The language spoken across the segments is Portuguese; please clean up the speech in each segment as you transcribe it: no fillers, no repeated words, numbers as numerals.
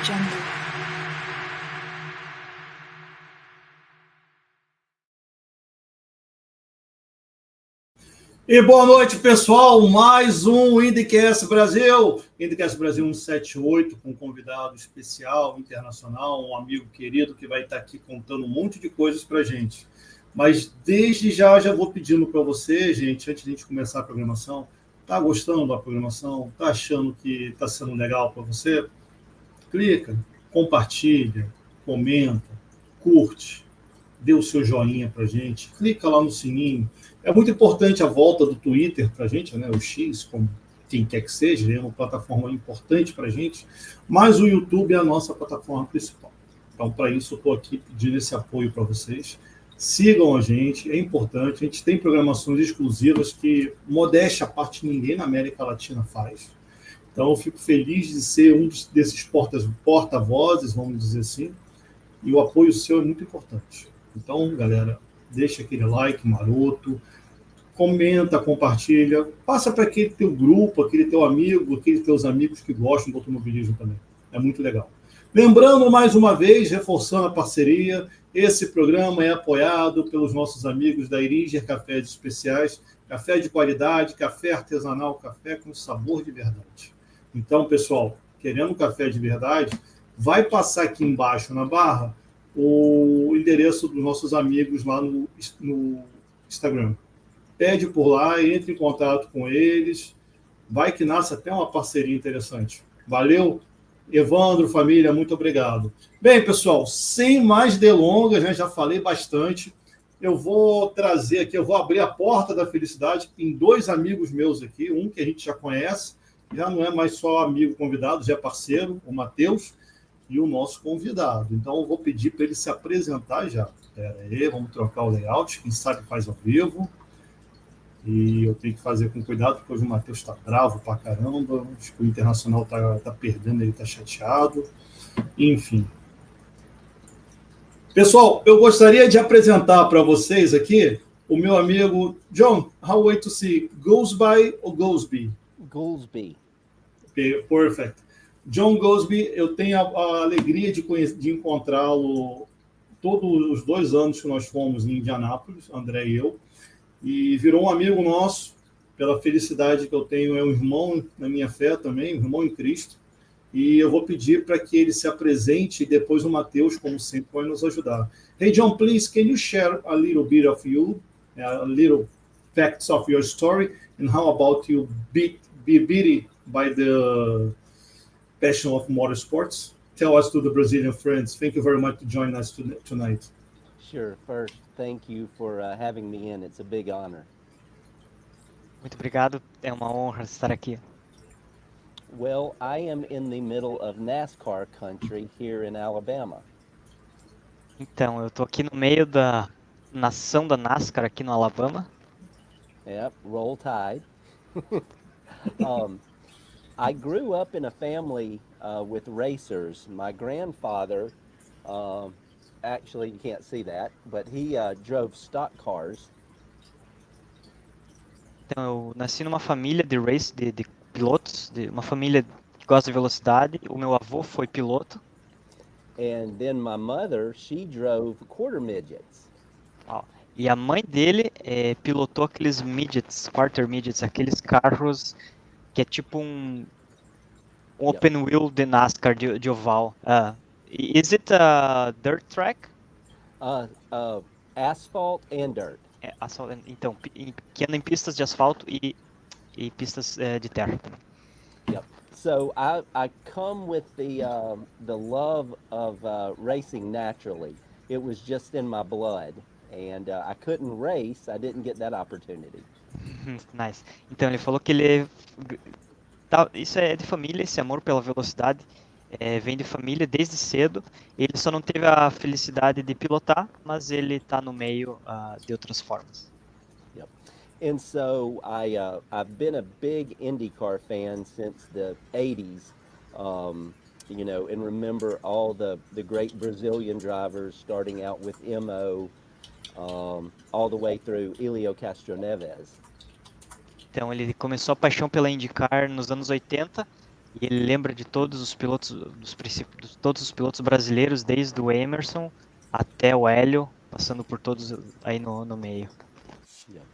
Jungle. E boa noite, pessoal. Mais um IndyCast Brasil. IndyCast Brasil 178, com um convidado especial, internacional, um amigo querido que vai estar aqui contando um monte de coisas para a gente. Mas desde já vou pedindo para você, gente, antes de a gente começar a programação, tá gostando da programação? Tá achando que está sendo legal para você? Clica, compartilha, comenta, curte, dê o seu joinha para a gente, clica lá no sininho. É muito importante a volta do Twitter para a gente, né? O X, como quem quer que seja, é uma plataforma importante para a gente, mas o YouTube é a nossa plataforma principal. Então, para isso, eu estou aqui pedindo esse apoio para vocês. Sigam a gente, é importante. A gente tem programações exclusivas que, modéstia à parte, ninguém na América Latina faz. Então, eu fico feliz de ser um desses porta-vozes, vamos dizer assim, e o apoio seu é muito importante. Então, galera, deixa aquele like maroto, comenta, compartilha, passa para aquele teu grupo, aquele teu amigo, aqueles teus amigos que gostam do automobilismo também. É muito legal. Lembrando, mais uma vez, reforçando a parceria, esse programa é apoiado pelos nossos amigos da Iringer Cafés Especiais, café de qualidade, café artesanal, café com sabor de verdade. Então, pessoal, querendo café de verdade, vai passar aqui embaixo na barra o endereço dos nossos amigos lá no Instagram. Pede por lá, entre em contato com eles, vai que nasce até uma parceria interessante. Valeu, Evandro, família, muito obrigado. Bem, pessoal, sem mais delongas, né, já falei bastante, eu vou trazer aqui, eu vou abrir a porta da felicidade em dois amigos meus aqui, um que a gente já conhece, já não é mais só amigo convidado, já é parceiro, o Matheus, e o nosso convidado. Então, eu vou pedir para ele se apresentar já. Espera aí, vamos trocar o layout, quem sabe faz ao vivo. E eu tenho que fazer com cuidado, porque hoje o Matheus está bravo pra caramba, acho que o Internacional tá perdendo, ele está chateado. Enfim. Pessoal, eu gostaria de apresentar para vocês aqui o meu amigo John. How way to see? Goolsby ou Goolsby? Goolsby. Okay, perfect. John Goolsby, eu tenho a alegria de encontrá-lo todos os 2 anos que nós fomos em Indianápolis, André e eu, e virou um amigo nosso, pela felicidade que eu tenho, é um irmão na minha fé também, um irmão em Cristo, e eu vou pedir para que ele se apresente e depois o Matheus, como sempre, vai nos ajudar. Hey John, please, can you share a little bit of you, a little facts of your story, and how about you be beaten by the passion of motorsports? Tell us to the Brazilian friends. Thank you very much to join us tonight. Sure. First, thank you for having me in. It's a big honor. Muito obrigado, é uma honra estar aqui. Well, I am in the middle of NASCAR country here in Alabama. Então, eu tô aqui no meio da nação da NASCAR aqui no Alabama. Yep, roll tide. I grew up in a family with racers. My grandfather, actually you can't see that, but he drove stock cars. Então, eu nasci numa família de de pilotos, de uma família que gosta de velocidade. O meu avô foi piloto. And then my mother, she drove quarter midgets. Ó, e a mãe dele pilotou aqueles midgets, quarter midgets, aqueles carros que é tipo um open wheel de NASCAR de oval. Is it a dirt track? Asphalt and dirt. Então, que anda em pistas de asfalto e pistas de terra. Yep. So I come with the love of racing naturally. It was just in my blood, and I couldn't race. I didn't get that opportunity. Nice. Então ele falou que isso é de família, esse amor pela velocidade vem de família desde cedo. Ele só não teve a felicidade de pilotar, mas ele está no meio de outras formas. Yep. And so I've been a big IndyCar fan since the 80s, you know, and remember all the great Brazilian drivers starting out with Mo, all the way through Helio Castroneves. Então ele começou a paixão pela IndyCar nos anos 80, E ele lembra de todos os pilotos, todos os pilotos brasileiros, desde o Emerson até o Hélio, passando por todos aí no meio. Yeah.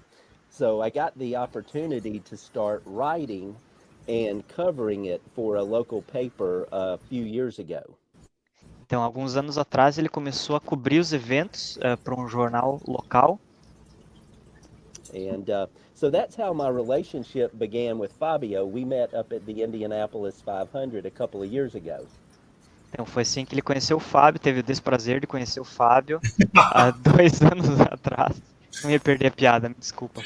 So I got the opportunity to start writing and covering it for a local paper a few years ago. Então, alguns anos atrás, ele começou a cobrir os eventos para um jornal local. And so that's how my relationship began with Fabio. We met up at the Indianapolis 500 a couple of years ago. Então, foi assim que ele conheceu o Fábio, teve o desprazer de conhecer o Fábio há 2 anos atrás. Não ia perder a piada, me desculpa.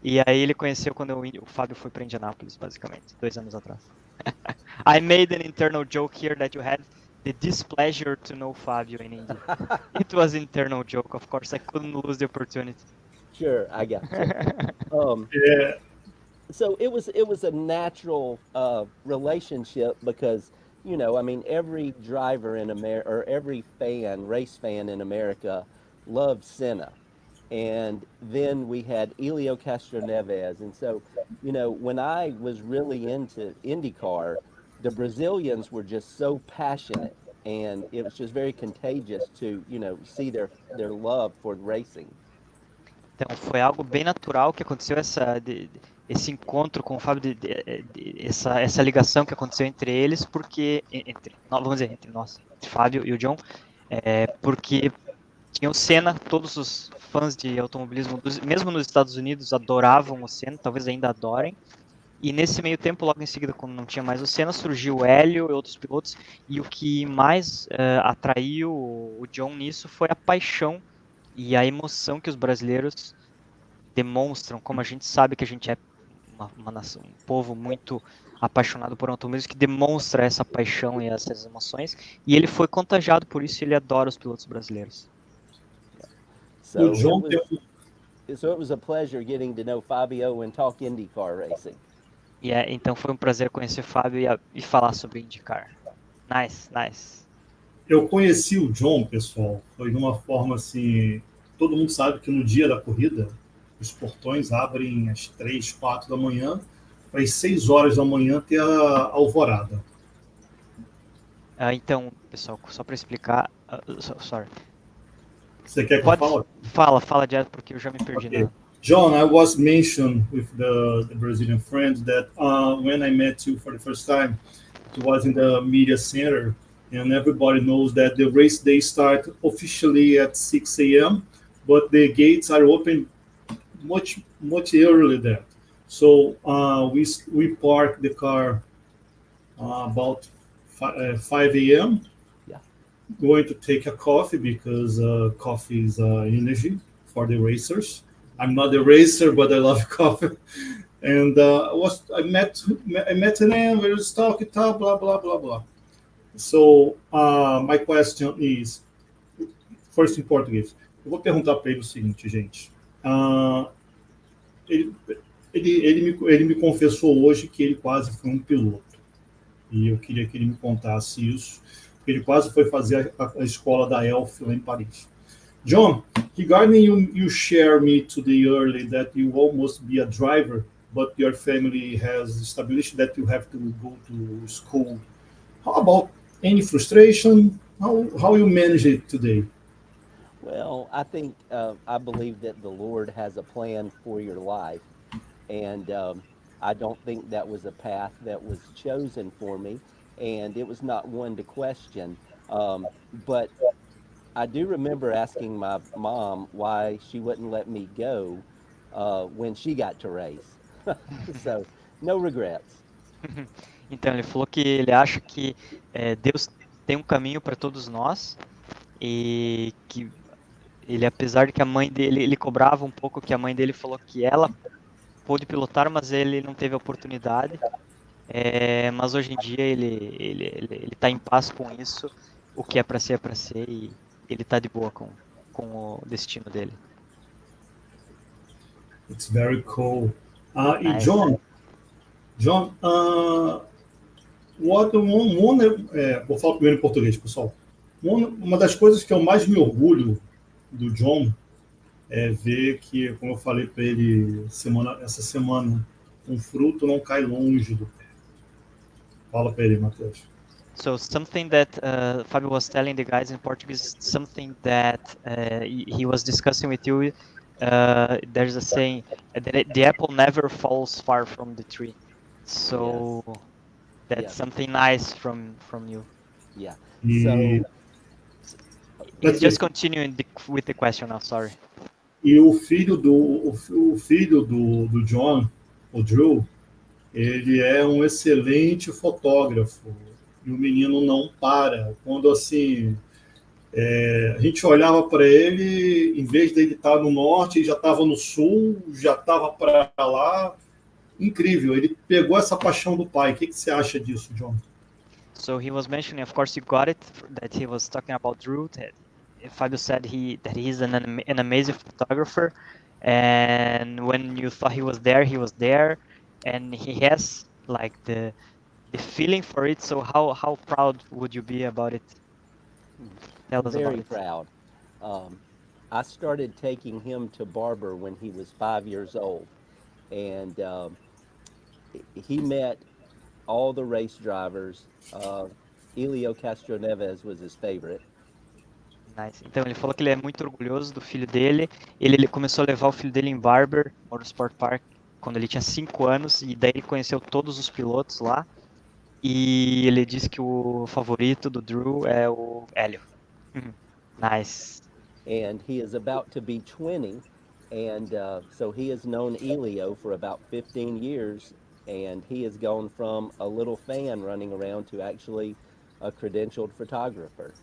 E aí ele conheceu quando o Fábio foi para Indianapolis, basicamente, 2 anos atrás. I made an internal joke here that you had the displeasure to know Fábio in Indy. It was an internal joke, of course. I couldn't lose the opportunity. Sure, I got you. É, So it was a natural relationship because I mean every driver in America or every race fan in America loved Senna, and then we had Elio Castroneves, and so when I was really into IndyCar, the Brazilians were just so passionate, and it was just very contagious to see their love for racing. Então foi algo bem natural que aconteceu esse encontro com o Fábio, essa ligação que aconteceu entre eles, porque vamos dizer entre nós, entre Fábio e o John, porque tinha o Senna, todos os fãs de automobilismo, mesmo nos Estados Unidos, adoravam o Senna, talvez ainda adorem. E nesse meio tempo, logo em seguida, quando não tinha mais o Senna, surgiu o Hélio e outros pilotos. E o que mais atraiu o John nisso foi a paixão e a emoção que os brasileiros demonstram, como a gente sabe que a gente é uma nação, um povo muito apaixonado por automobilismo, que demonstra essa paixão e essas emoções. E ele foi contagiado por isso e ele adora os pilotos brasileiros. o John So it was a pleasure getting to know Fabio and talk IndyCar racing. Então foi um prazer conhecer o Fábio e falar sobre IndyCar. Nice. Eu conheci o John, pessoal, foi de uma forma assim, todo mundo sabe que no dia da corrida, os portões abrem às 3, 4 da manhã, para às 6 horas da manhã ter a alvorada. Então, pessoal, só para explicar, sorry. Você quer que eu fale? Fala direto, porque eu já me perdi. Okay. John, I was mentioned with the Brazilian friend that when I met you for the first time, it was in the media center, and everybody knows that the race day start officially at 6 a.m., but the gates are open much earlier than that. So we park the car about 5 a.m. Yeah. Going to take a coffee because coffee is energy for the racers. I'm not a racer, but I love coffee. And I met him. We was talking, blah blah blah blah. So my question is, first em português. Eu vou perguntar para ele o seguinte, gente. Ele me confessou hoje que ele quase foi um piloto. E eu queria que ele me contasse isso. Ele quase foi fazer a escola da ELF lá em Paris. John, regarding you share me today early that you almost be a driver, but your family has established that you have to go to school. How about any frustration? How you manage it today? Well, I think I believe that the Lord has a plan for your life, and I don't think that was a path that was chosen for me, and it was not one to question. But I do remember asking my mom why she wouldn't let me go when she got to race. So, no regrets. Então, ele falou que ele acha que Deus tem um caminho para todos nós e que ele, apesar de que a mãe dele, ele cobrava um pouco que a mãe dele falou que ela pôde pilotar, mas ele não teve a oportunidade. Mas hoje em dia ele está em paz com isso, o que é para ser e ele está de boa com o destino dele. It's very cool. E Nice. John, vou falar primeiro em português, pessoal. Uma das coisas que eu mais me orgulho do John é ver que, como eu falei para ele essa semana, um fruto não cai longe do pé. Fala para ele, Matheus. So something that Fabio was telling the guys in Portuguese, something that he was discussing with you. There's a saying that the apple never falls far from the tree. So that's Yes. something nice from you. Yeah. E, It's just continuing with the question now. Sorry. e o filho do John, o Drew, ele é um excelente fotógrafo. E o menino não para. Quando assim a gente olhava para ele, em vez dele estar no norte, ele já estava no sul, já estava para lá. Incrível, ele pegou essa paixão do pai. O que você acha disso, John? So he was mentioning, of course, you got it, that he was talking about Drew. Fabio said that he's an amazing photographer, and when you thought he was there, and he has like the feeling for it. So how proud would you be about it? Tell us Very about it. proud. I started taking him to barber when he was 5 years old, and he met all the race drivers. Elio Castroneves was his favorite. Nice. Então ele falou que ele é muito orgulhoso do filho dele. Ele começou a levar o filho dele em Barber Motorsport Park quando ele tinha 5 anos, e daí ele conheceu todos os pilotos lá. E ele disse que o favorito do Drew é o Hélio. Nice. And he is about to be 20, and so he has known Elio for about 15 years, and he has gone from a little fan running around to actually a credentialed photographer.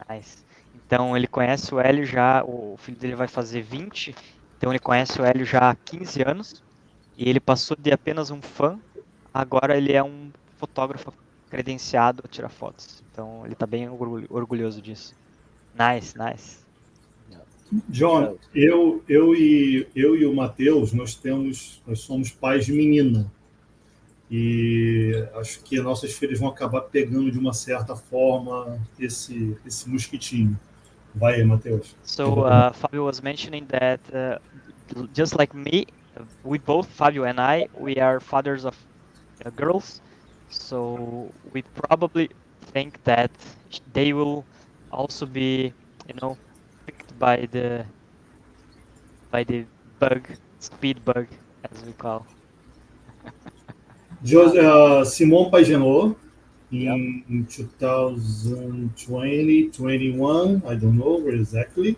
Nice. Então ele conhece o Hélio já, o filho dele vai fazer 20, então ele conhece o Hélio já há 15 anos, e ele passou de apenas um fã, agora ele é um fotógrafo credenciado a tirar fotos. Então ele tá bem orgulhoso disso. Nice. John, eu e o Matheus, nós somos pais de menina. E acho que nossas filhas vão acabar pegando de uma certa forma esse mosquitinho. Vai aí, Matheus. So Fabio was mentioning that just like me, we both, Fabio and I, we are fathers of girls. So we probably think that they will also be, picked by the bug, speed bug, as we call. Simone Pagenaud in 2020, 21, I don't know exactly.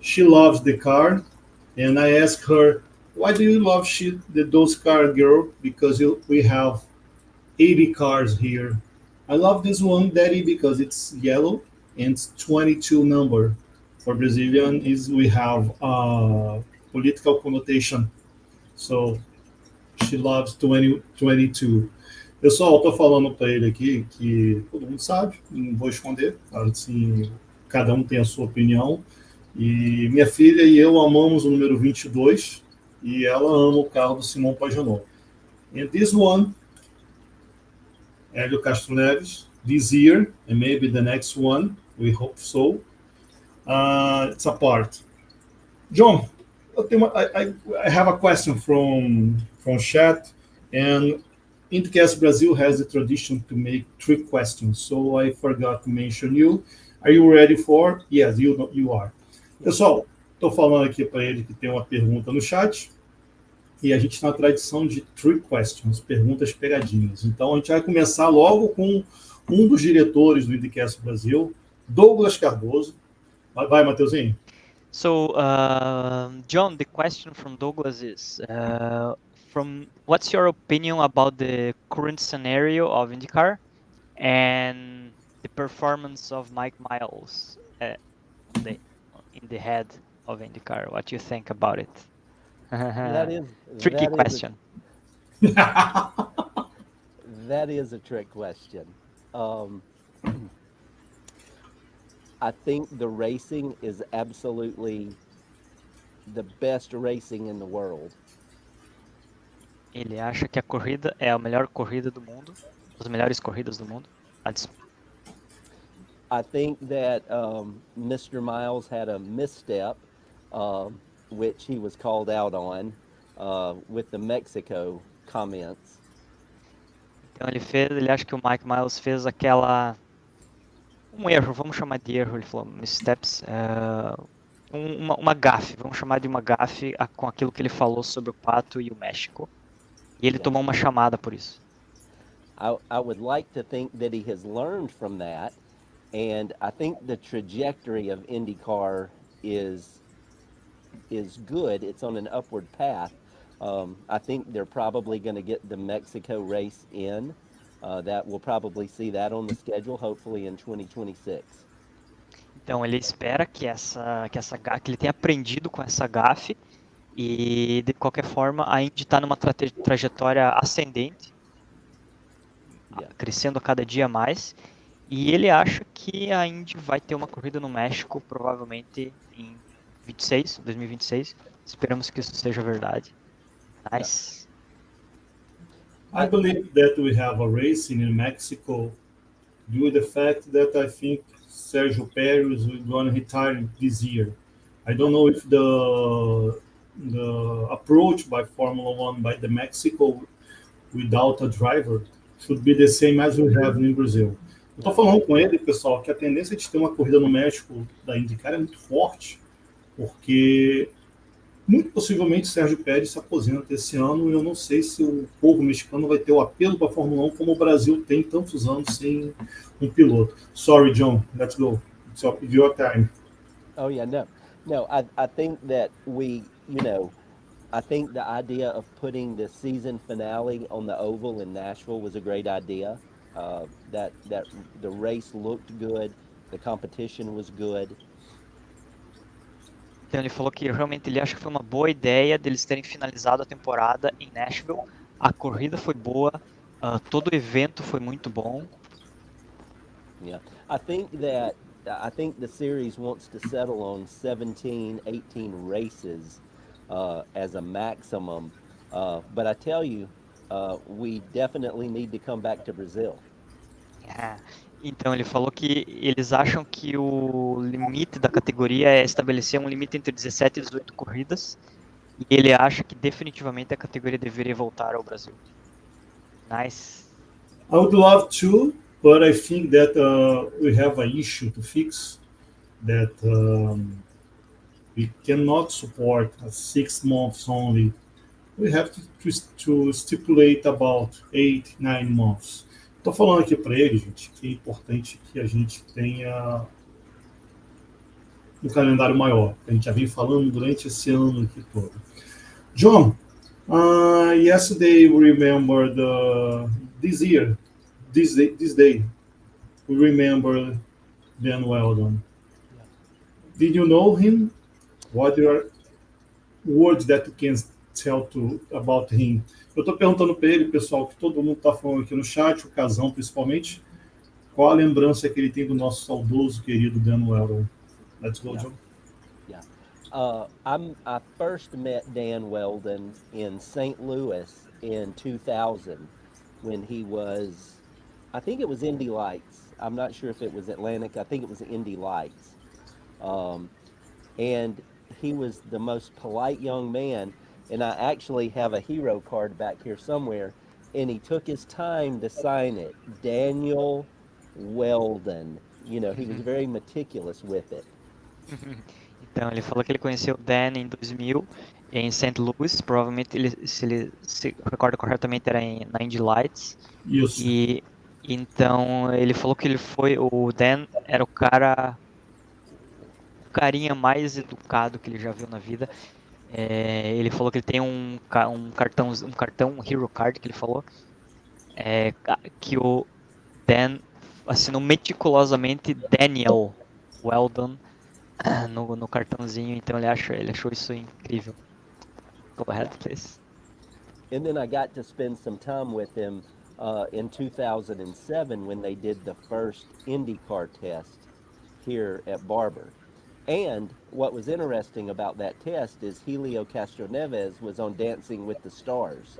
She loves the car, and I asked her, why do you love those cars, girl? Because we have 80 cars here. I love this one, Daddy, because it's yellow and it's 22 number. For Brazilian, we have political connotation. So she loves 22. Pessoal, estou falando para ele aqui que todo mundo sabe, não vou esconder, assim, cada um tem a sua opinião. E minha filha e eu amamos o número 22 e ela ama o carro do Simão Pagenaud. And this one, Hélio Castro Neves, this year, and maybe the next one, we hope so, it's a part. John, I have a question from chat, and IndyCast Brasil has a tradition to make 3 questions, so I forgot to mention you. Are you ready for? Yes, you are. Pessoal, estou falando aqui para ele que tem uma pergunta no chat, e a gente está na tradição de 3 questions, perguntas pegadinhas. Então, a gente vai começar logo com um dos diretores do IndyCast Brasil, Douglas Cardoso. Vai, Matheusinho. So, John, the question from Douglas is, what's your opinion about the current scenario of IndyCar and the performance of Mike Miles in the head of IndyCar? What do you think about it? Tricky question. That is a trick question. I think the racing is absolutely the best racing in the world. Ele acha que a corrida é a melhor corrida do mundo, as melhores corridas do mundo. I think that Mr. Miles had a misstep, which he was called out on with the Mexico comments. Então ele acha que o Mike Miles fez um erro, vamos chamar de erro, ele falou missteps, uma gafe, vamos chamar de uma gafe com aquilo que ele falou sobre o Pato e o México. E ele tomou uma chamada por isso. I would like to think that he has learned from that, and I think the trajectory of IndyCar is good. It's on an upward path. I think they're probably going to get the Mexico race in. That we'll probably see that on the schedule, hopefully in 2026. Então ele espera que ele tenha aprendido com essa gafe e de qualquer forma a Indy está numa trajetória ascendente, crescendo a cada dia mais, e ele acha que a Indy vai ter uma corrida no México provavelmente em 2026. Esperamos que isso seja verdade. Nice. I believe that we have a race in Mexico due to the fact that I think Sergio Perez is going to retire this year. I don't know if the approach by Formula One by the Mexico without a driver should be the same as we have in Brazil. Eu estou falando com ele, pessoal, que a tendência de ter uma corrida no México da IndyCar é muito forte, porque muito possivelmente Sérgio Pérez se aposenta esse ano e eu não sei se o povo mexicano vai ter o apelo para a Fórmula 1 como o Brasil tem tantos anos sem um piloto. Sorry, John, let's go. It's your time. Oh yeah, no. I think that I think the idea of putting the season finale on the oval in Nashville was a great idea. That the race looked good, the competition was good. Então ele falou que realmente ele acha que foi uma boa ideia deles terem finalizado a temporada em Nashville. A corrida foi boa, todo o evento foi muito bom. Yeah, I think the series wants to settle on 17, 18 races as a maximum. But I tell you, we definitely need to come back to Brazil. Então ele falou que eles acham que o limite da categoria é estabelecer um limite entre 17 e 18 corridas, e ele acha que definitivamente a categoria deveria voltar ao Brasil. Nice. I would love to, but I think that we have an issue to fix, that we cannot support 6 months only. We have to stipulate about 8, 9 months. Estou falando aqui para ele, gente, que é importante que a gente tenha um calendário maior. A gente já vem falando durante esse ano aqui todo. John, yesterday we remember this day, we remember Dan Weldon. Did you know him? What are words that you can tell about him? Eu estou perguntando para ele, pessoal, que todo mundo está falando aqui no chat, o Casão principalmente, qual a lembrança que ele tem do nosso saudoso, querido Dan Weldon. Let's go, John. Yeah. I first met Dan Weldon in St. Louis in 2000 when he was, I think it was Indy Lights. I'm not sure if it was Atlantic. I think it was Indy Lights. And he was the most polite young man. And I actually have a hero card back here somewhere, and he took his time to sign it. Daniel Weldon. He was very meticulous with it. Então ele falou que ele conheceu o Dan em 2000 em St. Louis, provavelmente se ele se recorda corretamente era na Indy Lights. Isso. E então ele falou que o Dan era o carinha mais educado que ele já viu na vida. Ele falou que ele tem um cartão Hero Card que ele falou, que o Dan assinou meticulosamente Daniel Weldon no cartãozinho, então ele achou isso incrível. Go ahead, please. And then I got to spend some time with him in 2007 when they did the first IndyCar test here at Barber. And what was interesting about that test is Helio Castroneves was on Dancing with the Stars.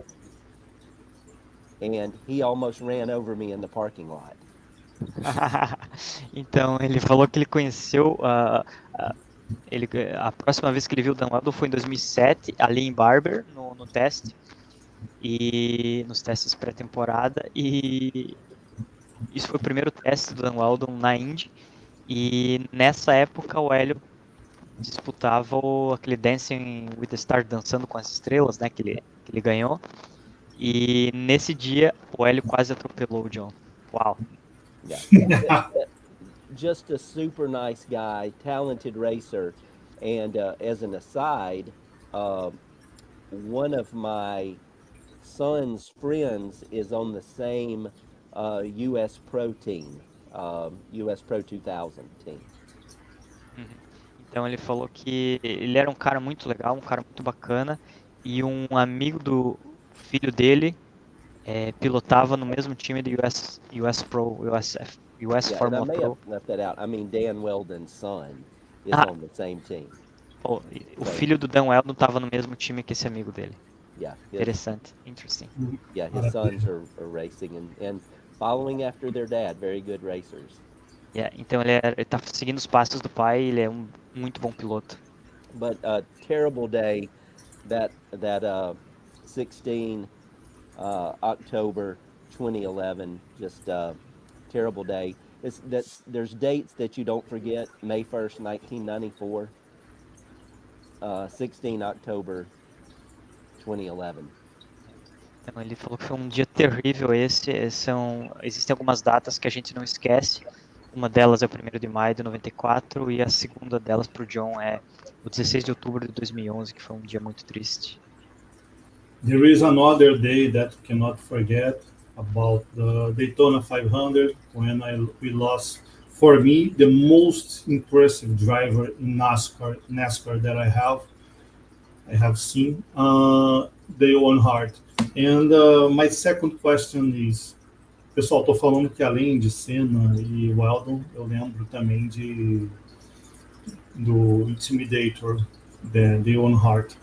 And he almost ran over me in the parking lot. Então, ele falou que ele conheceu... a próxima vez que ele viu o Dan Weldon foi em 2007, ali em Barber, no teste. e nos testes pré-temporada, e isso foi o primeiro teste do Dan Weldon na Indy, e nessa época o Hélio disputava aquele Dancing with the Stars, dançando com as estrelas, né, que ele ganhou, e nesse dia o Hélio quase atropelou o John. Uau! Yeah. Just a super nice guy, talented racer. And as an aside, uh, one of my son's friends is on the same U.S. Pro team, U.S. Pro 2000 team. Uhum. Então ele falou que ele era um cara muito legal, um cara muito bacana, e um amigo do filho dele pilotava no mesmo time do US Pro, US Yeah, and I Fórmula may have Pro. left that out. I mean, Dan Weldon's son is Ah, on the same team. o So, filho do Dan Weldon estava no mesmo time que esse amigo dele. yeah, Interessante, interesting. his sons are racing and following after their dad. Very good racers. Yeah, então ele tá seguindo os passos do pai, ele é um muito bom piloto. But terrible day that 16 October 2011, just terrible day. There's dates that you don't forget. May 1st, 1994, 16 October 2011. Então ele falou que foi um dia terrível esse. Existem algumas datas que a gente não esquece. Uma delas é o 1º de maio de 94 e a segunda delas para o John é o 16 de outubro de 2011, que foi um dia muito triste. There is another day that we cannot forget about the Daytona 500 when we lost, for me, the most impressive driver in NASCAR that I have seen, Dale Earnhardt. And my second question is, pessoal, estou falando que além de Senna e Weldon, eu lembro também do Intimidator, Dale Earnhardt.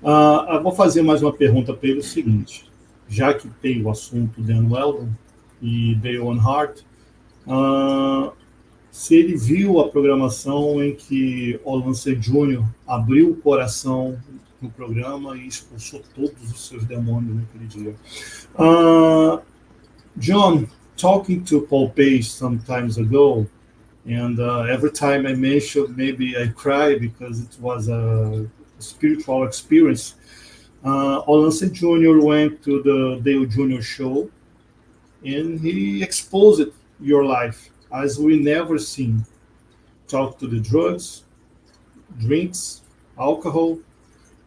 Eu vou fazer mais uma pergunta para ele, o seguinte, já que tem o assunto Dan Weldon e Dale Earnhardt, se ele viu a programação em que o Lance Jr. abriu o coração no programa e expulsou todos os seus demônios naquele dia. John, talking to Paul Page some times ago, and every time I mentioned, maybe I cry because it was a spiritual experience. Lance Jr. went to the Dale Jr. show, and he exposed your life as we never seen. Talk to the drugs, drinks, alcohol,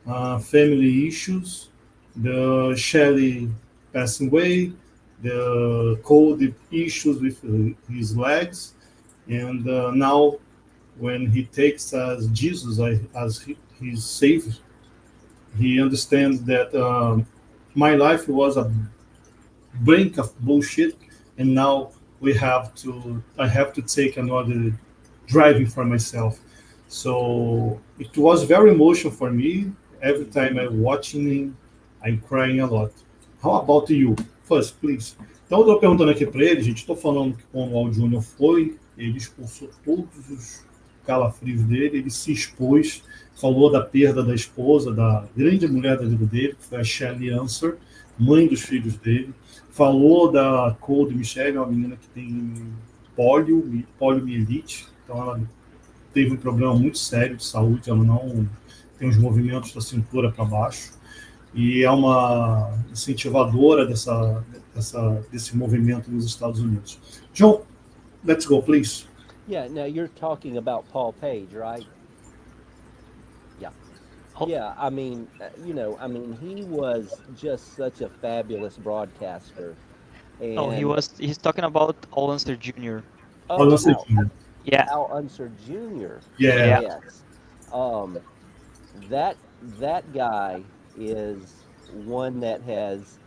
family issues, the Shelley passing away, the cold issues with his legs, and now when he takes as Jesus as his Savior, he understands that my life was a bank of bullshit, and now I have to take another driving for myself. So it was very emotional for me. Every time I'm watching him, I'm crying a lot. How about you? First, please. Então, eu estou perguntando aqui para ele, gente, estou falando que quando o Al Júnior foi, ele expulsou todos os calafrios dele, ele se expôs, falou da perda da esposa, da grande mulher da vida dele, que foi a Shelley Answer, mãe dos filhos dele, falou da Cold Michelle, uma menina que tem poliomielite, então ela teve um problema muito sério de saúde, ela não tem os movimentos da cintura para baixo, e é uma incentivadora desse movimento nos Estados Unidos. John, let's go, please. Yeah, now you're talking about Paul Page, right? Yeah. Yeah, I mean, he was just such a fabulous broadcaster. And, he's talking about Al Unser Jr. Al Unser Jr. Yeah. Al Unser Jr. Yeah. Yes. That guy is one that has,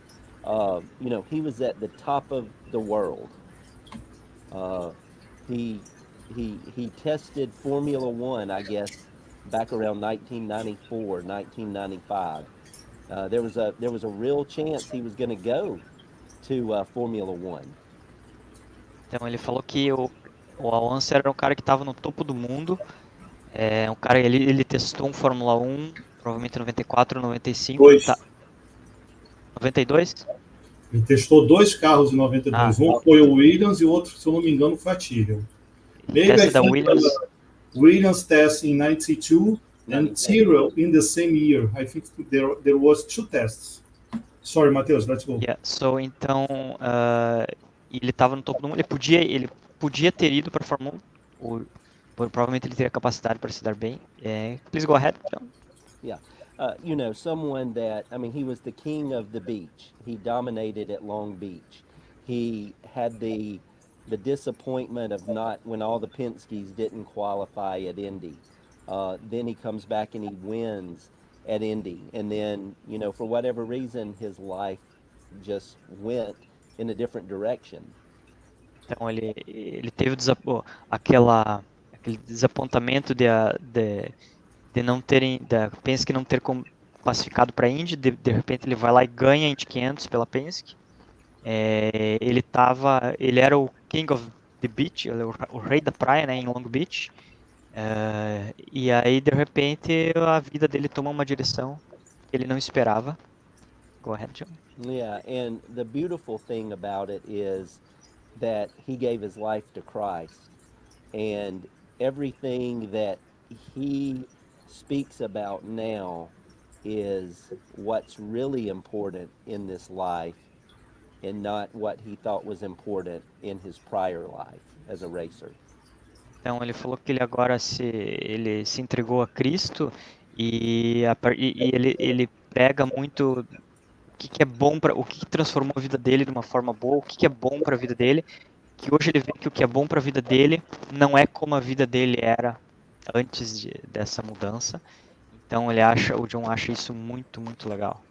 he was at the top of the world. He tested Formula One, I guess, back around 1994, 1995. There was a real chance he was going to go to Formula One. Então ele falou que o Al Unser era um cara que estava no topo do mundo. Um cara, ele testou um Fórmula 1, provavelmente 94, 95. Pois. 92? Ele testou 2 carros em 92. Um foi o Williams e o outro, se eu não me engano, foi a Tyrrell. Maybe I Essa da think Williams. Williams test in 92 and Tyrrell in the same year. I think there was 2 tests. Sorry, Matheus, let's go. Yeah. So, então, ele estava no topo do mundo. Ele podia ter ido para a Fórmula 1. Provavelmente ele teria capacidade para se dar bem. Please go ahead, John. Yeah. Someone that, he was the king of the beach. He dominated at Long Beach. He had the disappointment of not, when all the Penske's didn't qualify at Indy. Then he comes back and he wins at Indy. And then, for whatever reason, his life just went in a different direction. Então, ele teve aquele desapontamento de não terem, da Penske não ter classificado para a Indy. De repente ele vai lá e ganha a Indy 500 pela Penske. Ele era o King of the Beach, o rei da praia, né, em Long Beach. E aí, de repente, a vida dele toma uma direção que ele não esperava. Go ahead, John. Yeah, and the beautiful thing about it is that he gave his life to Christ, and everything that he speaks about now is what's really important in this life and not what he thought was important in his prior life as a racer. Então ele falou que ele agora ele se entregou a Cristo e ele prega muito o que é bom o que transformou a vida dele de uma forma boa, o que é bom para a vida dele, que hoje ele vê que o que é bom para a vida dele não é como a vida dele era antes dessa mudança. Então o John acha isso muito, muito legal.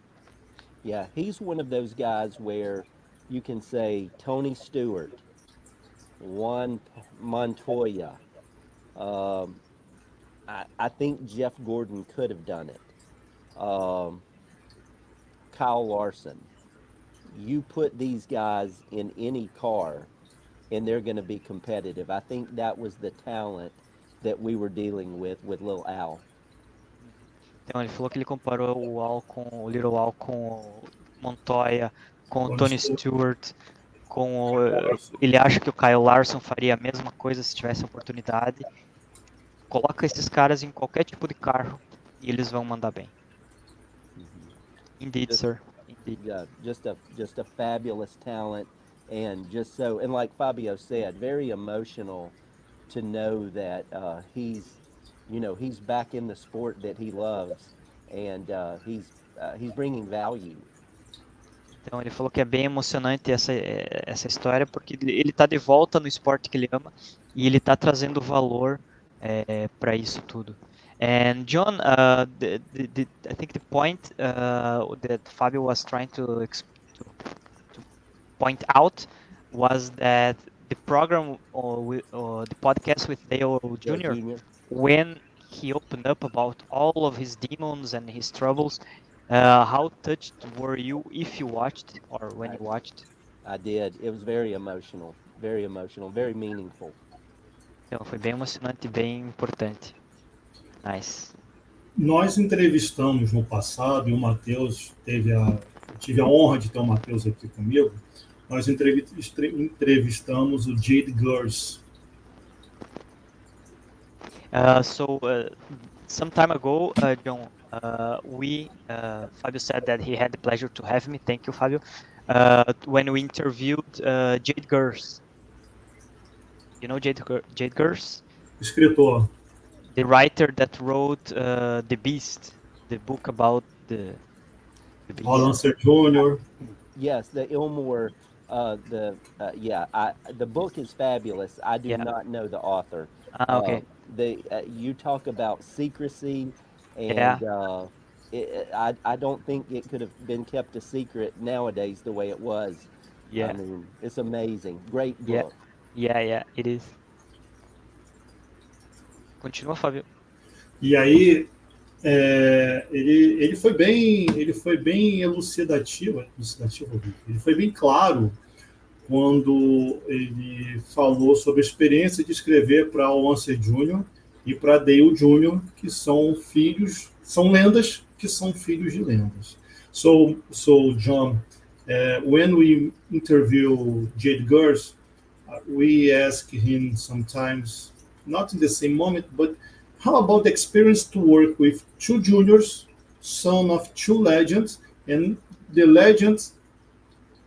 Yeah, he's one of those guys where you can say Tony Stewart, Juan Montoya. I think Jeff Gordon could have done it. Kyle Larson. You put these guys in any car and they're going to be competitive. I think that was the talent that we were dealing with Little Al. Então ele falou que ele comparou o Little Al com o Montoya, com o Tony Stewart, ele acha que o Kyle Larson faria a mesma coisa se tivesse oportunidade. Coloca esses caras em qualquer tipo de carro e eles vão mandar bem. Indeed, sir. Indeed. Yeah, just a fabulous talent, and like Fabio said, very emotional to know that he's back in the sport that he loves, and he's bringing value. Então ele falou que é bem emocionante essa história, porque ele está de volta no esporte que ele ama e ele está trazendo valor para isso tudo. And John, I think the point that Fabio was trying to point out was that the program or the podcast with Dale Jr., when he opened up about all of his demons and his troubles, how touched were you if you watched or when you watched? I did. It was very emotional, very meaningful. Então foi bem emocionante e bem importante. Nice. Nós entrevistamos no passado, e o Matheus tive a honra de ter o Matheus aqui comigo. Nós entrevistamos o Jade Gers. Some time ago, John, Fabio said that he had the pleasure to have me. Thank you, Fabio. When we interviewed Jade Gers. You know Jade Gers? Escritor. The writer that wrote The Beast, the book about the Beast. Roland Jr. Yes, the Ilmore. The book is fabulous. I do not know the author. Okay. You talk about secrecy, and I don't think it could have been kept a secret nowadays the way it was. Yeah. I mean, it's amazing. Great book. Yeah, it is. Continua, Fábio. E aí ele foi bem elucidativo, ele foi bem claro quando ele falou sobre a experiência de escrever para o Lance Jr. e para Dale Jr., que são lendas que são filhos de lendas. So John, when we interview Jade Gers, we ask him sometimes, not in the same moment, but how about the experience to work with two juniors, son of two legends, and the legends,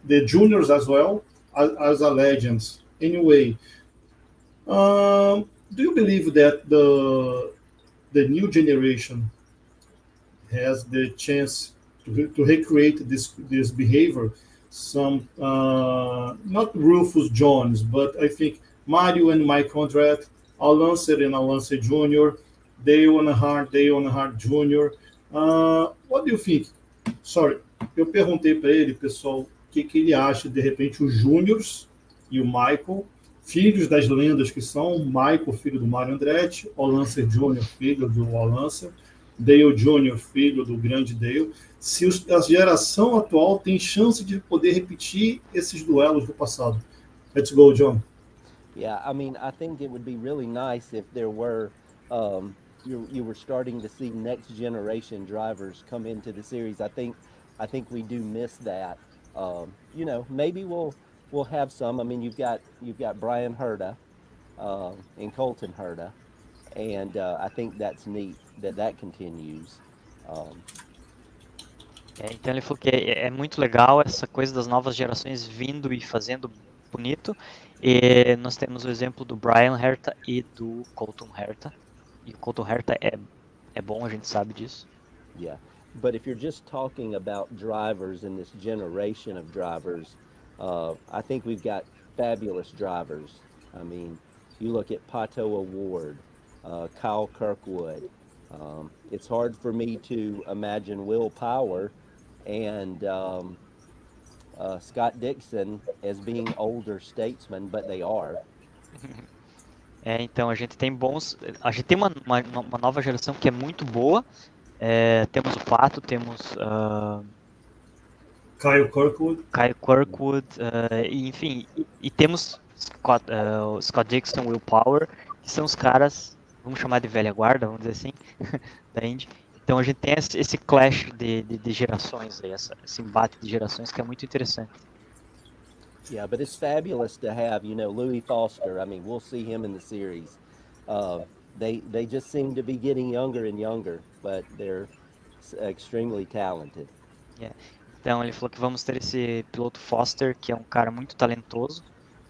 the juniors as well, as a legends. Anyway, do you believe that the new generation has the chance to recreate this behavior? Some not Rufus Jones, but I think Mario and Mike Conrad, Alancer and Alancer Jr., Dale Earnhardt Jr. What do you think? Sorry, eu perguntei para ele, pessoal, o que ele acha de repente os Júniors e o Michael, filhos das lendas que são Michael, filho do Mario Andretti, Alancer Jr., filho do Alancer, Dale Jr., filho do grande Dale, se a geração atual tem chance de poder repetir esses duelos do passado. Let's go, John. Yeah, I mean, I think it would be really nice if there were, you were starting to see next generation drivers come into the series. I think we do miss that. You know, maybe we'll have some. I mean, you've got Brian Herta and Colton Herta, and I think that's neat that continues. Então ele falou que é muito legal essa coisa das novas gerações vindo e fazendo bonito. E nós temos o exemplo do Brian Herta e do Colton Herta. E o Colton Herta é bom, a gente sabe disso. Yeah, but if you're just talking about drivers in this generation of drivers, I think we've got fabulous drivers. I mean, you look at Pato O'Ward, Kyle Kirkwood. It's hard for me to imagine Will Power and Scott Dixon as being older statesmen, but they are. Então a gente tem uma nova geração que é muito boa. Temos o Pato, temos Kyle Kirkwood, enfim, e temos Scott Dixon, Will Power, que são os caras, vamos chamar de velha guarda, vamos dizer assim, da Indy. Então a gente tem esse clash de gerações, esse embate de gerações que é muito interessante. Yeah, but it's fabulous to have, you know, Louis Foster. I mean, we'll see him in the series. They just seem to be getting younger and younger, but they're extremely talented. Yeah. Então ele falou que vamos ter esse piloto Foster, que é um cara muito talentoso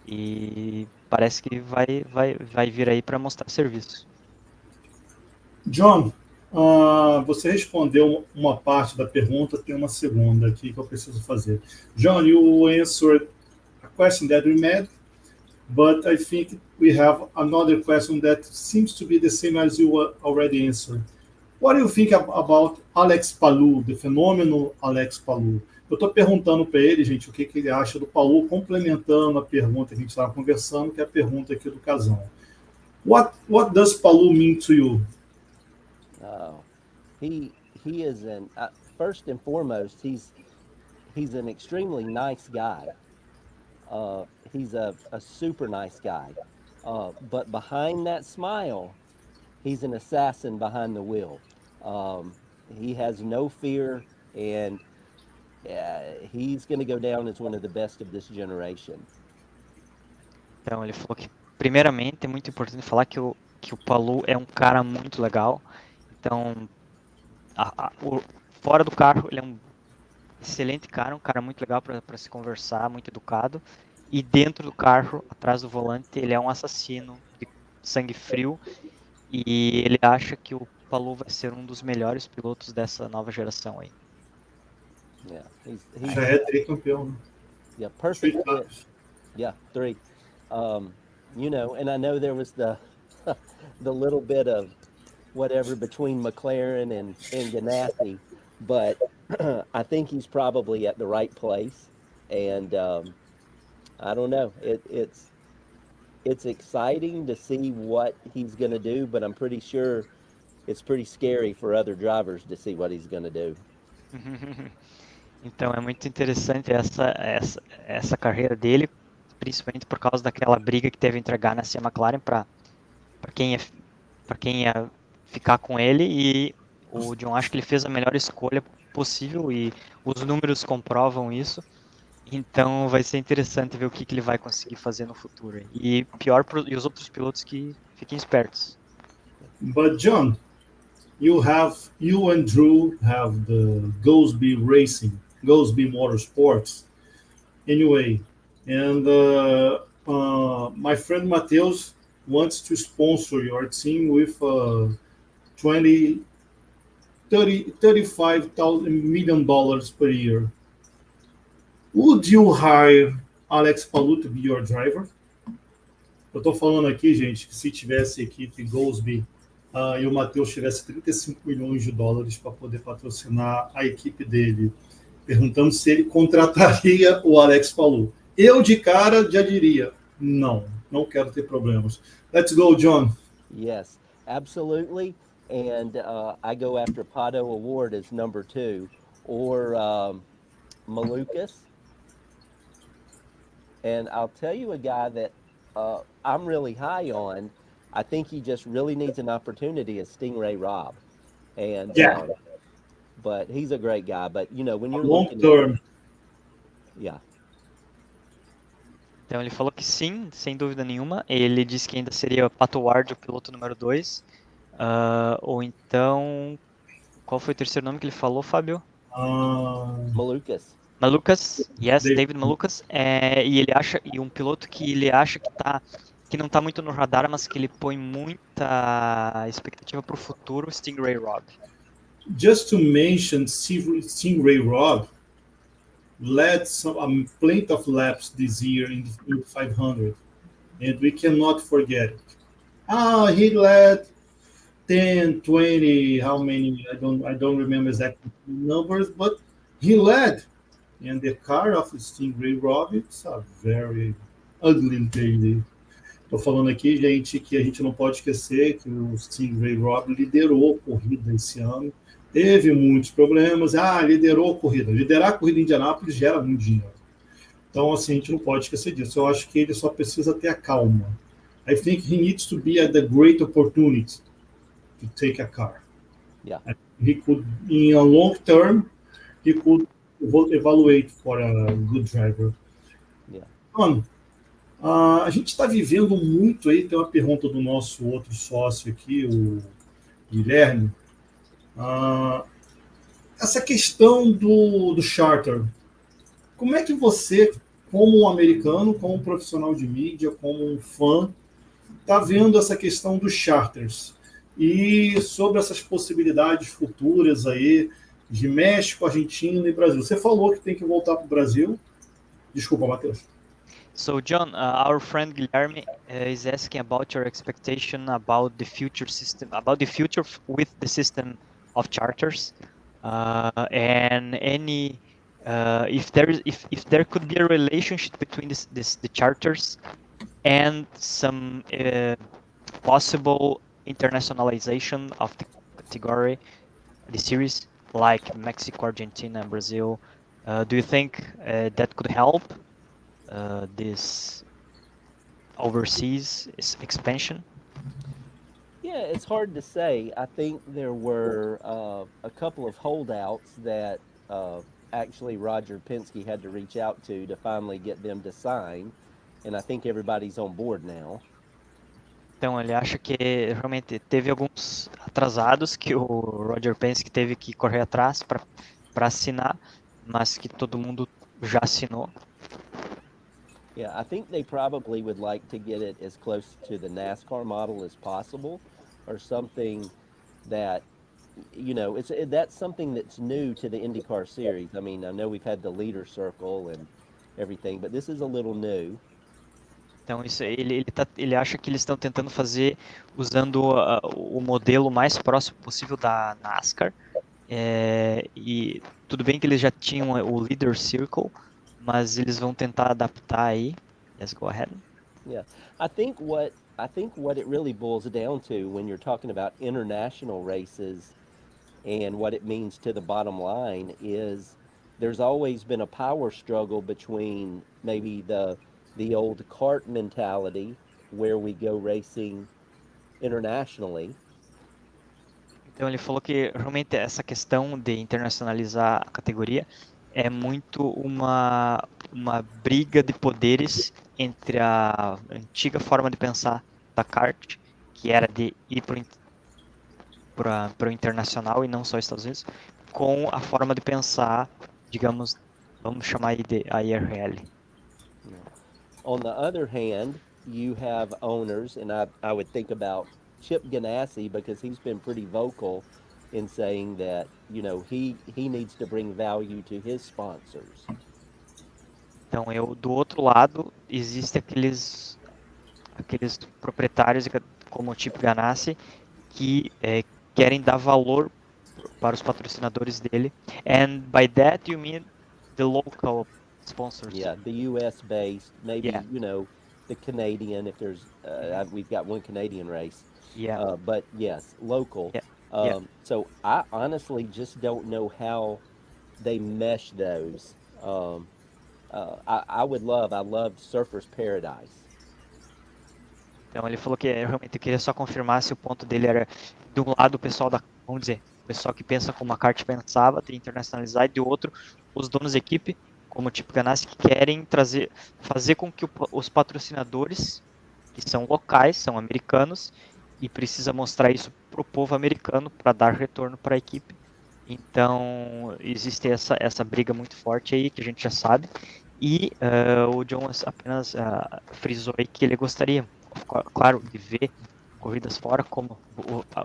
e parece que vai vir aí para mostrar serviço. John, você respondeu uma parte da pergunta, tem uma segunda aqui que eu preciso fazer. John, you answered a question that we made, but I think we have another question that seems to be the same as you already answered. What do you think about Alex Palou, the phenomenal Alex Palou? Eu estou perguntando para ele, gente, o que ele acha do Palou, complementando a pergunta que a gente estava conversando, que é a pergunta aqui do casal. What does Palou mean to you? He is first and foremost, he's an extremely nice guy. He's a super nice guy. But behind that smile, he's an assassin behind the wheel. He has no fear, and he's going to go down as one of the best of this generation. Então ele falou que, primeiramente, é muito importante falar que o Palou é um cara muito legal. Então, fora do carro, ele é um excelente cara, um cara muito legal para se conversar, muito educado. E dentro do carro, atrás do volante, ele é um assassino de sangue frio. E ele acha que o Palou vai ser um dos melhores pilotos dessa nova geração aí. Yeah, já é tricampeão. Yeah, perfect fit. Yeah, 3. You know, and I know there was the little bit of whatever between McLaren and Ganassi, but I think he's probably at the right place. And I don't know. It's exciting to see what he's going to do, but I'm pretty sure it's pretty scary for other drivers to see what he's going to do. Então é muito interessante essa carreira dele, principalmente por causa daquela briga que teve entre a Ganassi e a McLaren para quem ia ficar com ele, e o John acha que ele fez a melhor escolha possível e os números comprovam isso. Então vai ser interessante ver o que ele vai conseguir fazer no futuro. E pior e os outros pilotos que fiquem espertos. But John, you and Drew have the Goolsby Racing, Goolsby Motorsports, anyway, and my friend Mateus wants to sponsor your team with 20, 30, $35 million per year. Would you hire Alex Palou to be your driver? Eu estou falando aqui, gente, que se tivesse equipe Goolsby e o Matheus tivesse 35 milhões de dólares para poder patrocinar a equipe dele, perguntando se ele contrataria o Alex Palou. Eu, de cara, já diria, não quero ter problemas. Let's go, John. Yes, absolutely. And I go after Pato Award as number 2, or Malukas. And I'll tell you a guy that I'm really high on. I think he just really needs an opportunity as Stingray Rob. And Yeah. But he's a great guy. But you know, when you're Long looking term. yeah. Então ele falou que sim, sem dúvida nenhuma. Ele disse que ainda seria Pato Ward o piloto número 2. Ou então, qual foi o terceiro nome que ele falou, Fábio? Malukas. Malukas, yes, David Malukas. E ele acha, e um piloto que ele acha que não está muito no radar, mas que ele põe muita expectativa para o futuro, Stingray Rob. Just to mention, Stingray Rob led plenty of laps this year in the 500, and we cannot forget it. He led 10, 20, how many? I don't remember exactly numbers, but he led. And the car of Stingray Rob, it's a very ugly lady. Estou falando aqui, gente, que a gente não pode esquecer que o Stingray Rob liderou a corrida esse ano. Teve muitos problemas. Liderou a corrida. Liderar a corrida em Indianápolis gera muito dinheiro. Então, assim, a gente não pode esquecer disso. Eu acho que ele só precisa ter a calma. I think he needs to be at the great opportunity to take a car. Yeah. He could, in a long term, he could evaluate for a good driver. Yeah. A gente está vivendo muito aí, tem uma pergunta do nosso outro sócio aqui, o Guilherme. Essa questão do charter. Como é que você, como um americano, como um profissional de mídia, como um fã, está vendo essa questão dos charters? E sobre essas possibilidades futuras aí de México, Argentina e Brasil. Você falou que tem que voltar para o Brasil. Desculpa, Matheus. So John, our friend Guilherme is asking about your expectation about the future system, about the future with the system of charters, and any if there could be a relationship between the charters and some possible internationalization of the category, the series, like Mexico, Argentina, and Brazil. Do you think that could help this overseas expansion? Yeah, it's hard to say. I think there were a couple of holdouts that actually Roger Penske had to reach out to finally get them to sign, and I think everybody's on board now. Então ele acha que realmente teve alguns atrasados que o Roger Penske teve que correr atrás para assinar, mas que todo mundo já assinou. Yeah, I think they probably would like to get it as close to the NASCAR model as possible, or something that, you know, that's something that's new to the IndyCar series. I mean, I know we've had the leader circle and everything, but this is a little new. Então isso, ele acha que eles estão tentando fazer usando o modelo mais próximo possível da NASCAR. E tudo bem que eles já tinham o Leader Circle, mas eles vão tentar adaptar aí. Let's go ahead. Yeah, I think what it really boils down to when you're talking about international races and what it means to the bottom line is there's always been a power struggle between maybe the old kart mentality where we go racing internationally Então ele falou que realmente essa questão de internacionalizar a categoria é muito uma briga de poderes entre a antiga forma de pensar da kart, que era de ir para o internacional e não só Estados Unidos, com a forma de pensar, digamos, vamos chamar aí de IRL. On the other hand, you have owners, and I would think about Chip Ganassi because he's been pretty vocal in saying that he needs to bring value to his sponsors. Então, do outro lado, existe aqueles proprietários como o Chip Ganassi que querem dar valor para os patrocinadores dele. And by that you mean the local sponsors. Yeah, the U.S. based, maybe Yeah. The Canadian if there's we've got one Canadian race. Yeah. But yes, local. Yeah. Yeah. So I honestly just don't know how they mesh those. I loved Surfer's Paradise. Então ele falou que realmente queria só confirmar se o ponto dele era de um lado o pessoal vamos dizer, o pessoal que pensa como a kart pensava, tem internacionalizar, e de outro os donos da equipe, como o tipo Ganassi, que querem fazer com que os patrocinadores, que são locais, são americanos, e precisa mostrar isso para o povo americano para dar retorno para a equipe. Então existe essa briga muito forte aí, que a gente já sabe, e o John apenas frisou aí que ele gostaria, claro, de ver corridas fora, como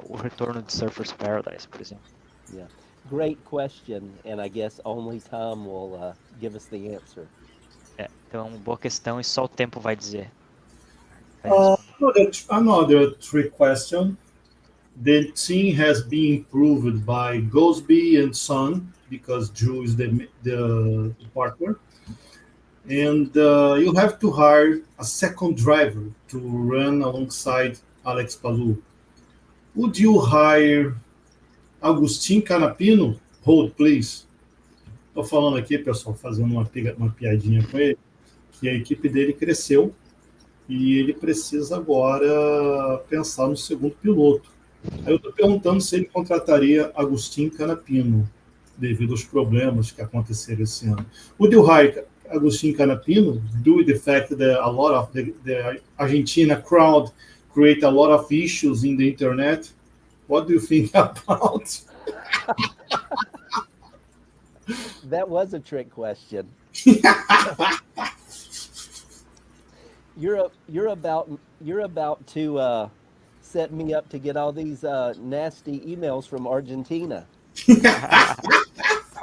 o retorno de Surfer's Paradise, por exemplo. Yeah, great question, and I guess only time will give us the answer. Então, boa questão e só o tempo vai dizer. Another trick question. The team has been improved by Goolsby and Son because Drew is the partner. And you have to hire a second driver to run alongside Alex Palou. Would you hire Agustin Canapino? Hold, please. Estou falando aqui, pessoal, fazendo uma piadinha com ele, que a equipe dele cresceu e ele precisa agora pensar no segundo piloto. Aí eu estou perguntando se ele contrataria Agustin Canapino, devido aos problemas que aconteceram esse ano. Would you hire Agustin Canapino, due to the fact that a lot of the Argentina crowd create a lot of issues in the internet? What do you think about? That was a trick question. You're about to set me up to get all these nasty emails from Argentina.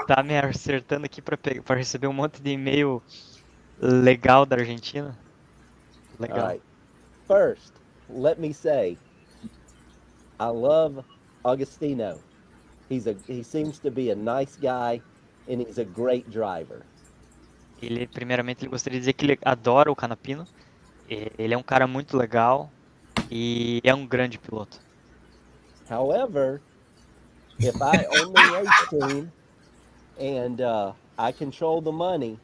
Tá me acertando aqui para receber um monte de e-mail legal da Argentina. Legal. All right. First, let me say, I love Agostino. He seems to be a nice guy, and he's a great driver. Primeiramente, ele gostaria de dizer que ele adora o Canapino. Ele é um cara muito legal e é um grande piloto. However, if I own the race team and I control the money,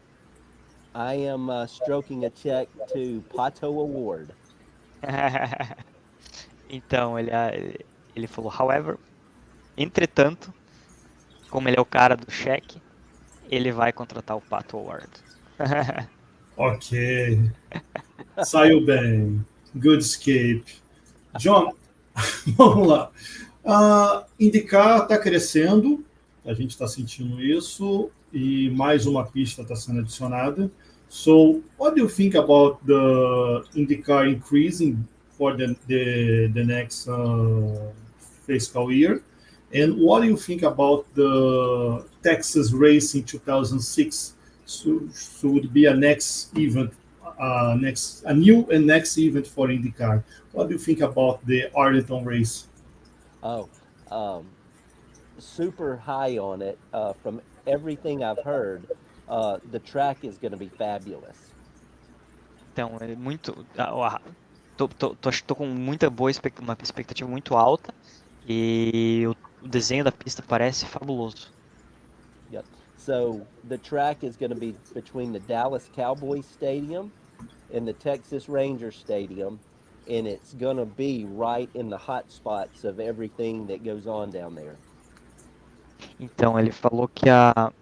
I am stroking a check to Pato Award. Então, ele falou, however, entretanto, como ele é o cara do cheque, ele vai contratar o Pato Award. Ok. Saiu bem. Good escape. John, vamos lá. IndyCar está crescendo, a gente está sentindo isso, e mais uma pista está sendo adicionada. So, what do you think about the IndyCar increasing for the next fiscal year? And what do you think about the Texas race in 2006? So would be a next event, a new and next event for IndyCar. What do you think about the Arlington race? Super high on it. From everything I've heard, the track is going to be fabulous. Então, é muito. Tô com uma expectativa muito alta e o desenho da pista parece fabuloso. Yep. So the track is going to be between the Dallas Cowboys Stadium and the Texas Rangers Stadium, and it's gonna be right in the hot spots of everything that goes on down there. Então, ele falou que a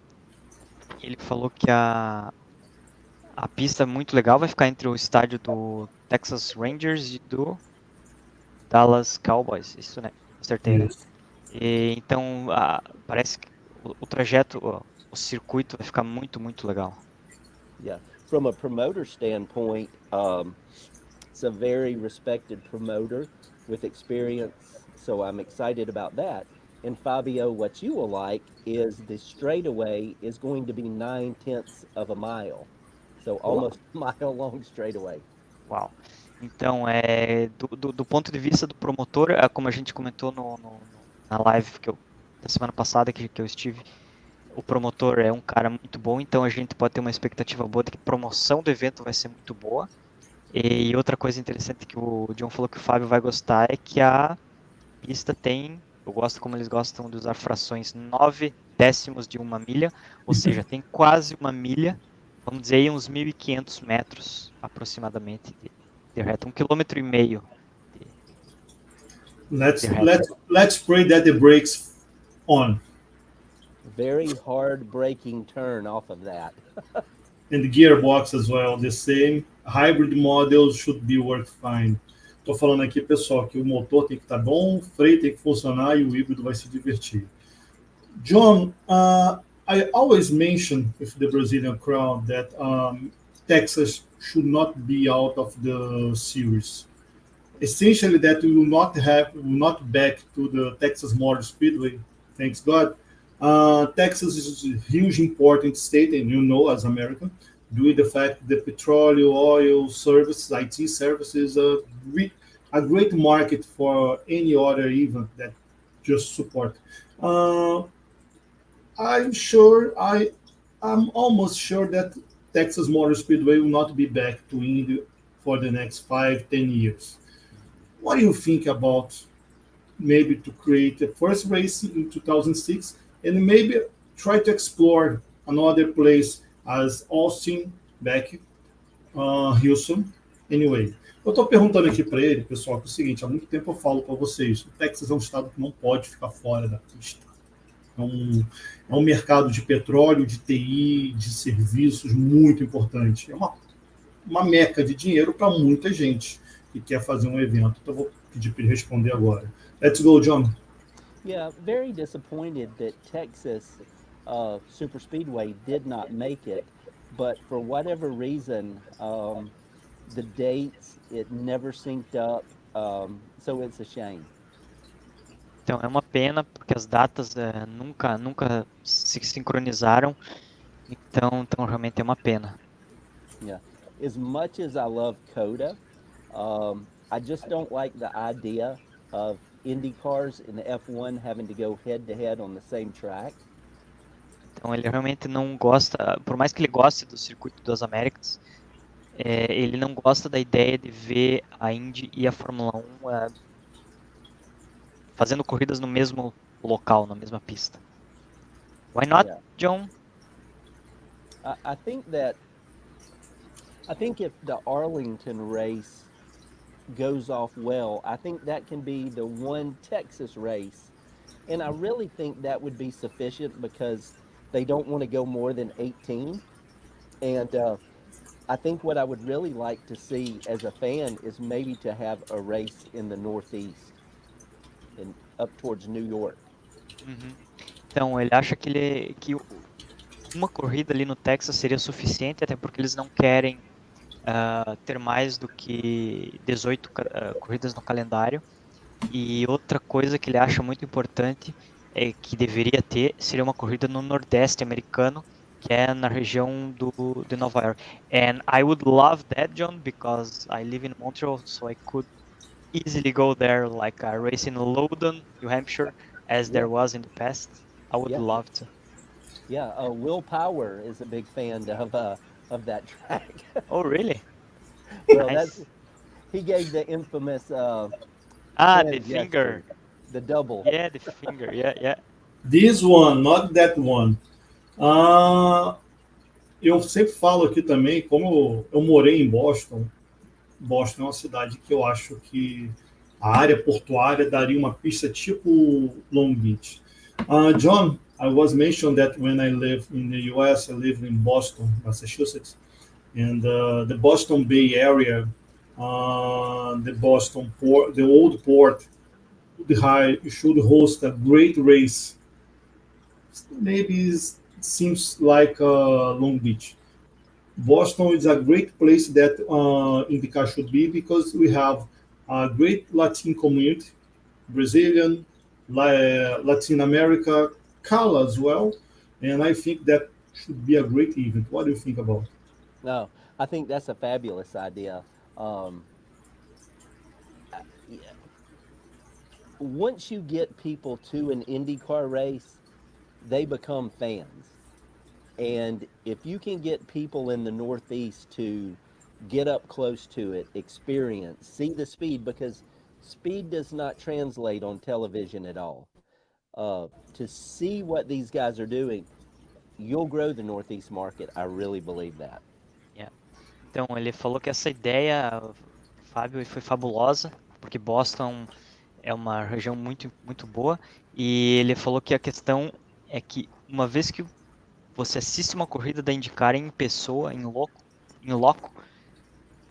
pista é muito legal, vai ficar entre o estádio do Texas Rangers e do Dallas Cowboys, isso, né? Acertei, né? Isso. E, então, parece que o trajeto, o circuito vai ficar muito, muito legal. Yeah. From a promoter standpoint, it's a very respected promoter with experience, so I'm excited about that. And Fabio, what you will like is the straightaway is going to be 9/10 of a mile, so almost a mile long straightaway. Uau! Então, do ponto de vista do promotor, como a gente comentou na live da semana passada que eu estive, o promotor é um cara muito bom, então a gente pode ter uma expectativa boa de que a promoção do evento vai ser muito boa. E outra coisa interessante que o John falou que o Fábio vai gostar é que a pista tem, eu gosto como eles gostam de usar frações 9/10 de uma milha, ou seja, tem quase uma milha, vamos dizer aí uns 1.500 metros aproximadamente de reta, 1,5 km. Let's pray that the brakes on. Very hard braking turn off of that. And the gearbox as well, the same. Hybrid models should be work fine. Estou falando aqui, pessoal, que o motor tem que estar bom, o freio tem que funcionar e o híbrido vai se divertir. John, I always mention with the Brazilian crowd that Texas should not be out of the series. Essentially, that we will not back to the Texas Motor Speedway. Thanks God. Texas is a huge, important state, and you know, as American, due to the fact that petroleum, oil services, IT services, a great market for any other event that just support. I'm almost sure that Texas Motor Speedway will not be back to Indy for the next 5-10 years. What do you think about maybe to create a first race in 2006 and maybe try to explore another place as Austin, back, Houston, anyway. Eu estou perguntando aqui para ele, pessoal, que é o seguinte, há muito tempo eu falo para vocês, o Texas é um estado que não pode ficar fora da pista. É um mercado de petróleo, de TI, de serviços muito importante. É uma meca de dinheiro para muita gente que quer fazer um evento. Então eu vou pedir para ele responder agora. Let's go, John. Yeah, very disappointed that Texas Super Speedway did not make it, but for whatever reason, the dates, it never synced up, so it's a shame. Então é uma pena porque as datas nunca se sincronizaram, então realmente é uma pena. Yeah, as much as I love COTA, I just don't like the idea of Indy cars in the F1 having to go head-to-head on the same track. Então ele realmente não gosta, por mais que ele goste do circuito das Américas, ele não gosta da ideia de ver a Indy e a Fórmula 1 fazendo corridas no mesmo local, na mesma pista. Why not, Yeah. John? I think if the Arlington race goes off well, I think that can be the one Texas race. And I really think that would be sufficient because they don't want to go more than 18. And I think what I would really like to see as a fan is maybe to have a race in the Northeast and up towards New York. Uhum. Então ele acha que uma corrida ali no Texas seria suficiente, até porque eles não querem ter mais do que 18 corridas no calendário. E outra coisa que ele acha muito importante que deveria ter seria uma corrida no Nordeste americano, que é na região de Nova York. And I would love that, John, because I live in Montreal, so I could easily go there, like a race in Loudoun, New Hampshire, as there was in the past. I would love to. Yeah, Will Power is a big fan of that track. Oh, really? Well, Nice. he gave the infamous The hand finger. gesture, the double. Yeah, the finger. Yeah. This one, not that one. Eu sempre falo aqui também, como eu morei em Boston, Boston é uma cidade que eu acho que a área portuária daria uma pista tipo Long Beach. John, I was mentioned that when I lived in the US, I lived in Boston, Massachusetts, and the Boston Bay Area, the Boston port, the old port, should host a great race. Maybe it seems like Long Beach. Boston is a great place that IndyCar should be because we have a great Latin community, Brazilian, Latin America, Cal as well, and I think that should be a great event. What do you think about it? No, I think that's a fabulous idea. Yeah, once you get people to an IndyCar race, they become fans. And if you can get people in the Northeast to get up close to it, experience, see the speed, because speed does not translate on television at all. To see what these guys are doing, you'll grow the Northeast market. I really believe that. Yeah. Então, ele falou que essa ideia, Fábio, foi fabulosa, porque Boston é uma região muito, muito boa, e ele falou que a questão é que uma vez que você assiste uma corrida da IndyCar em pessoa, em loco,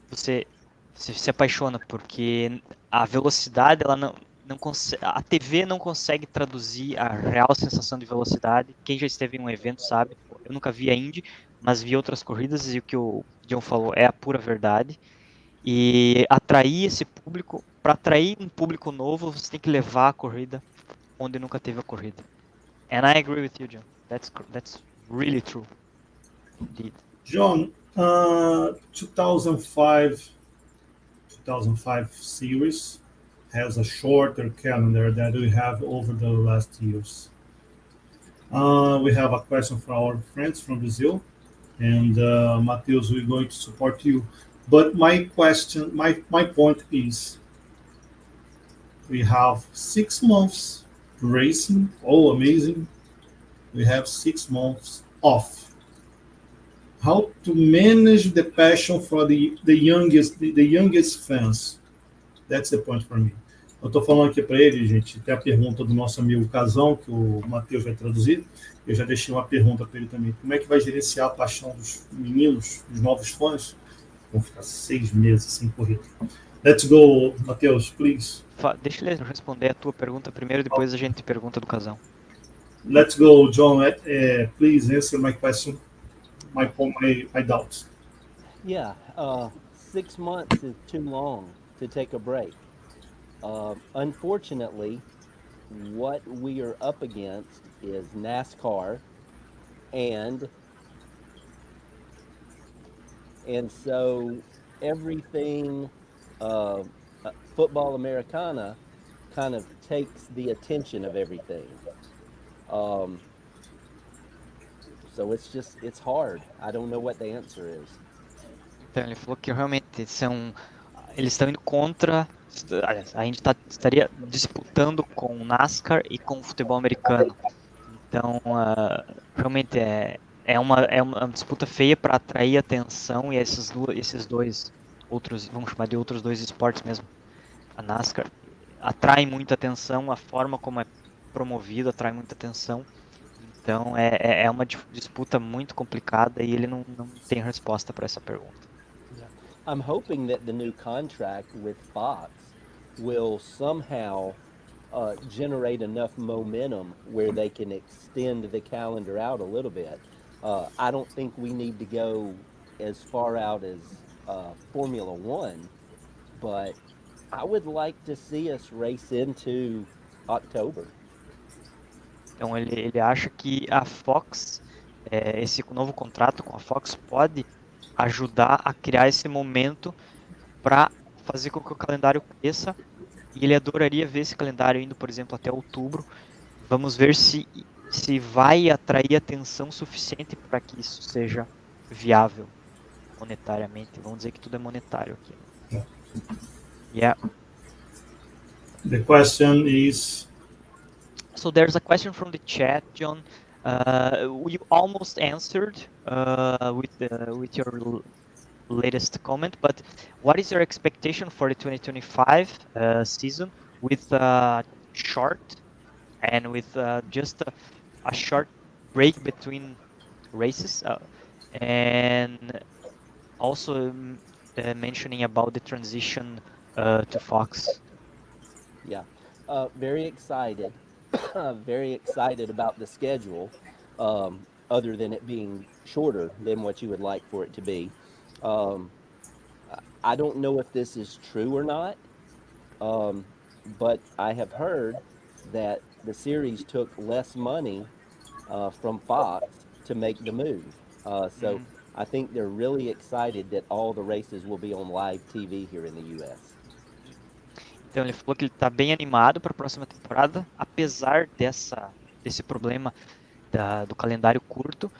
você se apaixona, porque a velocidade, ela não consegue, a TV não consegue traduzir a real sensação de velocidade. Quem já esteve em um evento sabe, eu nunca vi a Indy, mas vi outras corridas e o que o John falou é a pura verdade. E atrair esse público, para atrair um público novo, você tem que levar a corrida onde nunca teve a corrida. And I agree with you, John. That's really true. Indeed. John, 2005 series has a shorter calendar than we have over the last years. We have a question from our friends from Brazil, and Matheus, we're going to support you. But my point is, we have 6 months racing. Oh, amazing! We have 6 months off. How to manage the passion for the youngest fans? That's the point for me. Eu estou falando aqui para ele, gente, tem a pergunta do nosso amigo Casão, que o Matheus vai traduzir. Eu já deixei uma pergunta para ele também. Como é que vai gerenciar a paixão dos meninos, dos novos fãs? Vão ficar 6 meses sem corrida. Let's go, Matheus, please. Deixa ele responder a tua pergunta primeiro, depois a gente pergunta do Casão. Let's go, John. Please answer my question, my doubts. Yeah, 6 months is too long to take a break. Unfortunately, what we are up against is NASCAR, and so everything football Americana kind of takes the attention of everything. So it's hard. I don't know what the answer is. Então ele falou que realmente eles estão indo contra, a gente estaria disputando com o NASCAR e com o futebol americano. Então realmente é uma disputa feia para atrair atenção, e esses dois outros, vamos chamar de outros dois esportes mesmo. A NASCAR atrai muita atenção, a forma como é promovido atrai muita atenção. Então é uma disputa muito complicada e ele não tem resposta para essa pergunta. I'm hoping that the new contract with Fox will somehow generate enough momentum where they can extend the calendar out a little bit. I don't think we need to go as far out as Formula One, but I would like to see us race into October. Então ele acha que a Fox, esse novo contrato com a Fox pode ajudar a criar esse momento para fazer com que o calendário cresça, e ele adoraria ver esse calendário indo, por exemplo, até outubro. Vamos ver se vai atrair atenção suficiente para que isso seja viável monetariamente. Vamos dizer que tudo é monetário aqui. Yeah. The question is... So there's a question from the chat, John. You almost answered with your latest comment, but what is your expectation for the 2025 season with short and with just a short break between races, and also mentioning about the transition to Fox? Yeah, very excited. Very excited about the schedule, other than it being shorter than what you would like for it to be. Um, I don't know if this is true or not, um, but I have heard that the series took less money from Fox to make the move. So Uhum. I think they're really excited that all the races will be on live TV here in the U.S. Então ele falou que ele está bem animado para a próxima temporada, apesar desse problema do calendário curto.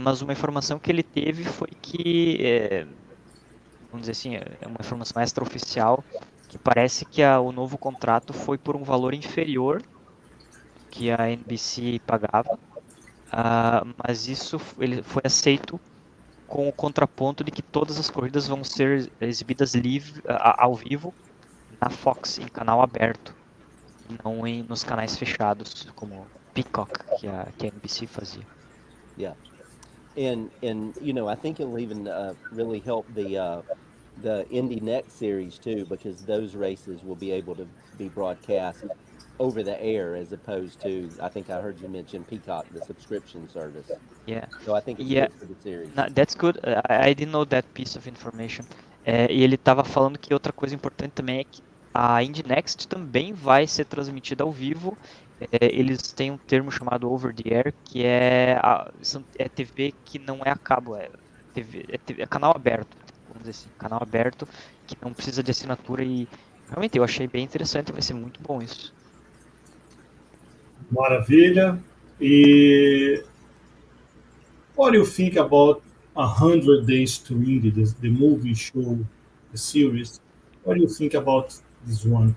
Mas uma informação que ele teve foi que, vamos dizer assim, é uma informação extraoficial, que parece que o novo contrato foi por um valor inferior que a NBC pagava, mas isso ele foi aceito com o contraponto de que todas as corridas vão ser exibidas ao vivo na Fox, em canal aberto, e não nos canais fechados, como Peacock, que a NBC fazia. Yeah, and I think it'll even really help the Indy Next series too, because those races will be able to be broadcast over the air as opposed to, I think I heard you mention Peacock, the subscription service. Yeah, So I think it's yeah, good for the series. that's good. I didn't know that piece of information. E ele estava falando que outra coisa importante também é que a Indy Next também vai ser transmitida ao vivo. Eles têm um termo chamado over the air, que é TV que não é a cabo, é canal aberto, vamos dizer assim, canal aberto que não precisa de assinatura, e realmente eu achei bem interessante, vai ser muito bom isso. Maravilha. E what do you think about 100 Days to Indy, the movie show, the series? What do you think about this one?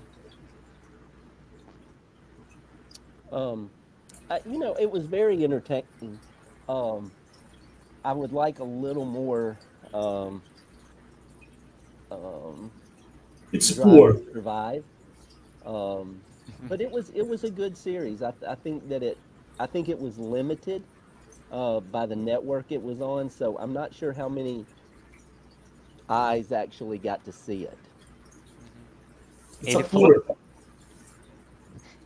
It was very entertaining. Um, I would like a little more um, It's Drive poor. to Survive. But it was a good series. I think that I think it was limited by the network it was on, so I'm not sure how many eyes actually got to see it. It's a Ele falou, poor.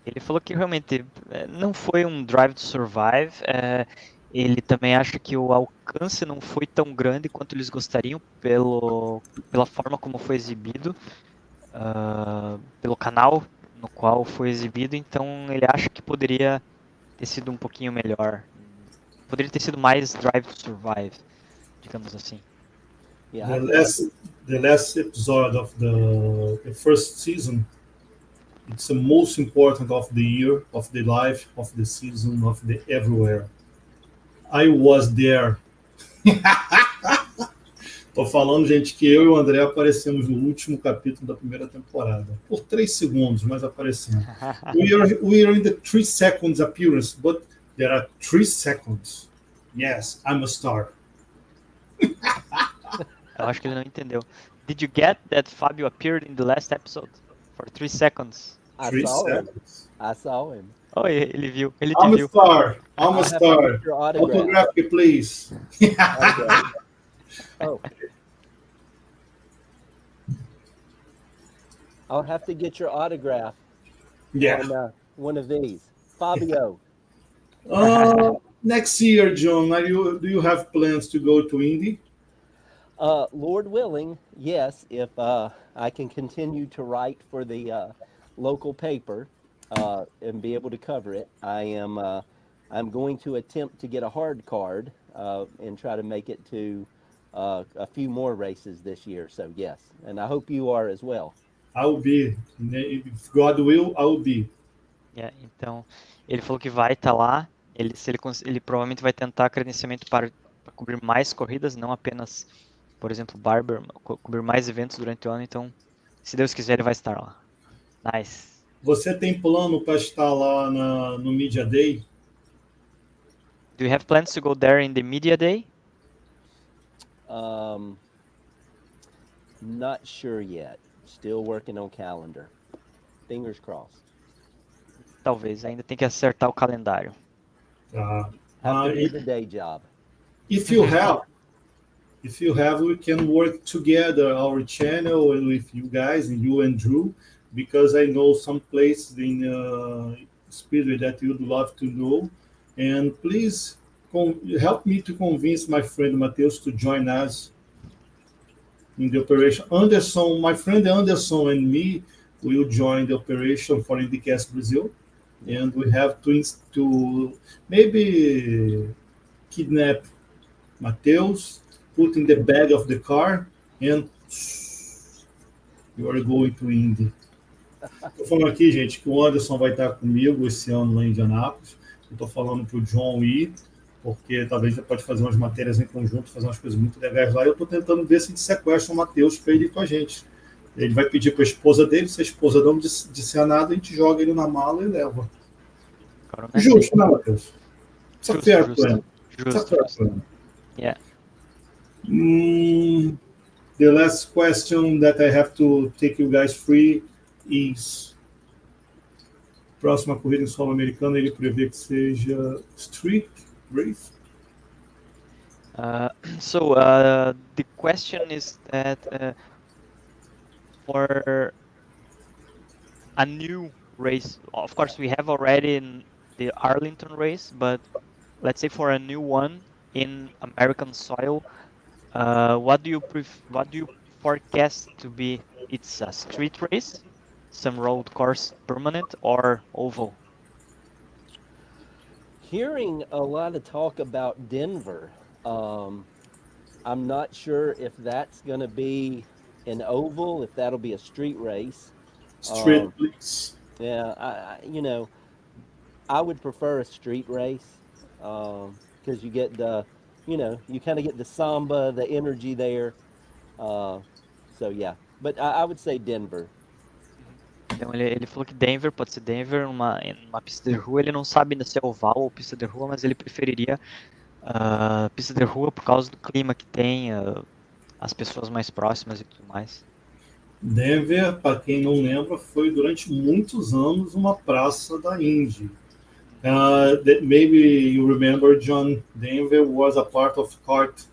ele falou que realmente não foi um Drive to Survive. Ele também acha que o alcance não foi tão grande quanto eles gostariam pela forma como foi exibido, pelo canal no qual foi exibido. Então ele acha que poderia ter sido um pouquinho melhor. Poderia ter sido mais Drive to Survive, digamos assim. Yeah, The last episode of the first season, it's the most important of the year, of the life, of the season, of the everywhere. I was there. Tô falando, gente, que eu e o André aparecemos no último capítulo da primeira temporada. Por 3 segundos, mas aparecemos. We are in the 3 seconds appearance, but there are 3 seconds. Yes, I'm a star. Eu acho que ele não entendeu. Did you get that Fabio appeared in the last episode for 3 seconds? I 3 saw him. seconds. I saw him. Oh, ele viu, ele te I'm a viu. star. I'm I'll a have to star. get your autograph. Autograph me, please. Okay. Oh. I'll have to get your autograph Yeah. on one of these. Fabio. Next year, John, do you have plans to go to Indy? Lord willing, yes, if I can continue to write for the local paper and be able to cover it, I'm going to attempt to get a hard card and try to make it to a few more races this year. So yes, and I hope you are as well. I will be. If God will, I will be. Então, ele falou que vai estar lá. Ele provavelmente vai tentar credenciamento para cobrir mais corridas, não apenas, por exemplo, Barber, cobrir mais eventos durante o ano. Então, se Deus quiser, ele vai estar lá. Nice. Você tem plano para estar lá no Media Day? Do you have plans to go there in the media day? Not sure yet. Still working on calendar. Fingers crossed. Talvez, ainda tem que acertar o calendário. Have to do the day job. If you have, we can work together our channel and with you guys and you and Drew, because I know some places in Spirit that you'd love to know. And please help me to convince my friend Mateus to join us in the operation. Anderson, my friend Anderson and me will join the operation for IndyCast Brasil. And we have to maybe kidnap Mateus, put in the bag of the car, and you are going to Indy. Estou falando aqui, gente, que o Anderson vai estar comigo esse ano lá em Indianápolis. Eu estou falando para o John ir, porque talvez ele pode fazer umas matérias em conjunto, fazer umas coisas muito legais lá. E eu estou tentando ver se a gente sequestra o Mateus para ele ir com a gente. Ele vai pedir para a esposa dele, se a esposa não disser nada, a gente joga ele na mala e leva. Justo, né, Mateus? It's a fair plan. Yeah. The last question that I have to take you guys free is: próxima corrida em solo americana, ele prevê que seja street race? So the question is that for a new race, of course we have already in the Arlington race, but let's say for a new one in American soil, what do you forecast to be? It's a street race, some road course permanent, or oval? Hearing a lot of talk about Denver. I'm not sure if that's going to be an oval, if that'll be a street race. Street race. Yeah, I would prefer a street race because you get you kind of get the samba, the energy there. So yeah, but I would say Denver. Então ele falou que Denver, pode ser Denver, numa pista de rua. Ele não sabe ainda se é oval ou pista de rua, mas ele preferiria pista de rua por causa do clima que tem, as pessoas mais próximas e tudo mais. Denver, para quem não lembra, foi durante muitos anos uma praça da Indy. Maybe you remember, John, Denver was a part of kart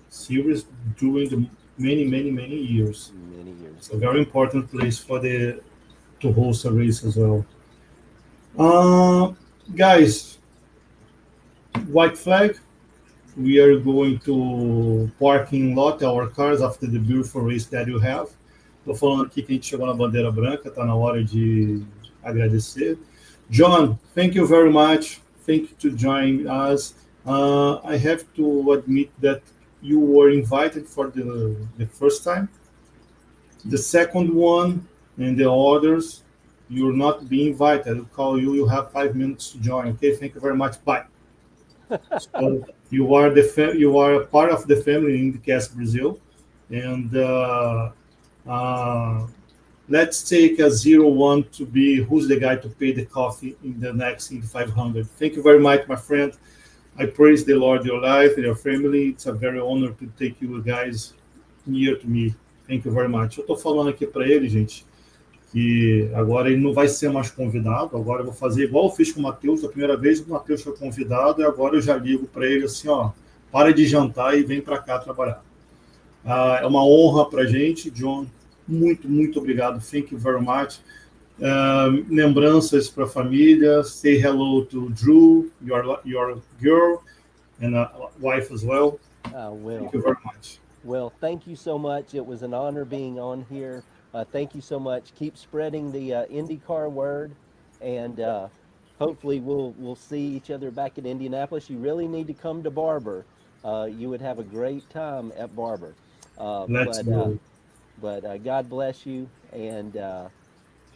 series during the many years. Many years. It's a very important place to host a race as well. Guys, white flag. We are going to parking lot our cars after the beautiful race that you have. Estou falando aqui que a gente chegou na bandeira branca, está na hora de agradecer. John, thank you very much. Thank you to join us. I have to admit that you were invited for the first time. The second one and the others, you're not being invited. I'll call you. You have 5 minutes to join. Okay, thank you very much. Bye. So you are a part of the family in IndyCast Brasil, and let's take a 0-1 to be who's the guy to pay the coffee in the next Indy 500. Thank you very much, my friend. I praise the Lord, your life and your family. It's a very honor to take you guys near to me. Thank you very much. Eu estou falando aqui para ele, gente, que agora ele não vai ser mais convidado. Agora eu vou fazer igual eu fiz com o Mateus. A primeira vez o Mateus foi convidado e agora eu já ligo para ele assim, ó, para de jantar e vem para cá trabalhar. É uma honra para a gente, John. Muito obrigado. Thank you very much. Lembranças para a família. Say hello to Drew, your girl, and wife as well. Will. Thank you very much. Well, thank you so much. It was an honor being on here. Thank you so much. Keep spreading the IndyCar word, and hopefully we'll see each other back in Indianapolis. You really need to come to Barber. You would have a great time at Barber. Let's go. But God bless you, and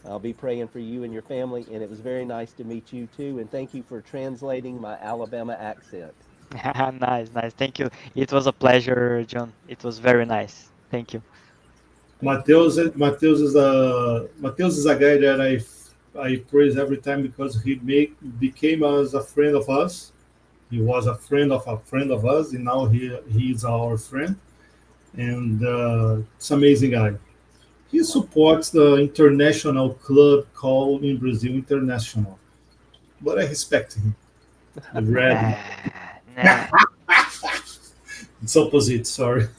I'll be praying for you and your family. And it was very nice to meet you too. And thank you for translating my Alabama accent. Nice. Thank you. It was a pleasure, John. It was very nice. Thank you. Mateus is a guy that I praise every time because he became as a friend of us. He was a friend of us, and now he is our friend. and it's an amazing guy. He supports the international club called in Brazil International, but I respect him. The red. Né? It's opposite, sorry.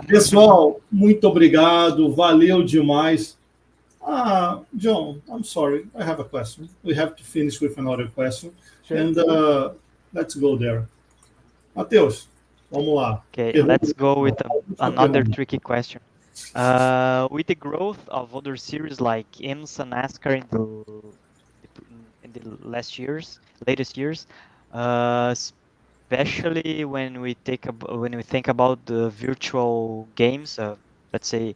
Pessoal, muito obrigado, valeu demais. John, I'm sorry, I have a question. We have to finish with another question. Sure. And let's go there. Matheus, vamos lá. Okay, let's go with another tricky question. With the growth of other series like IMSA, NASCAR in the latest years, especially when we think about the virtual games, let's say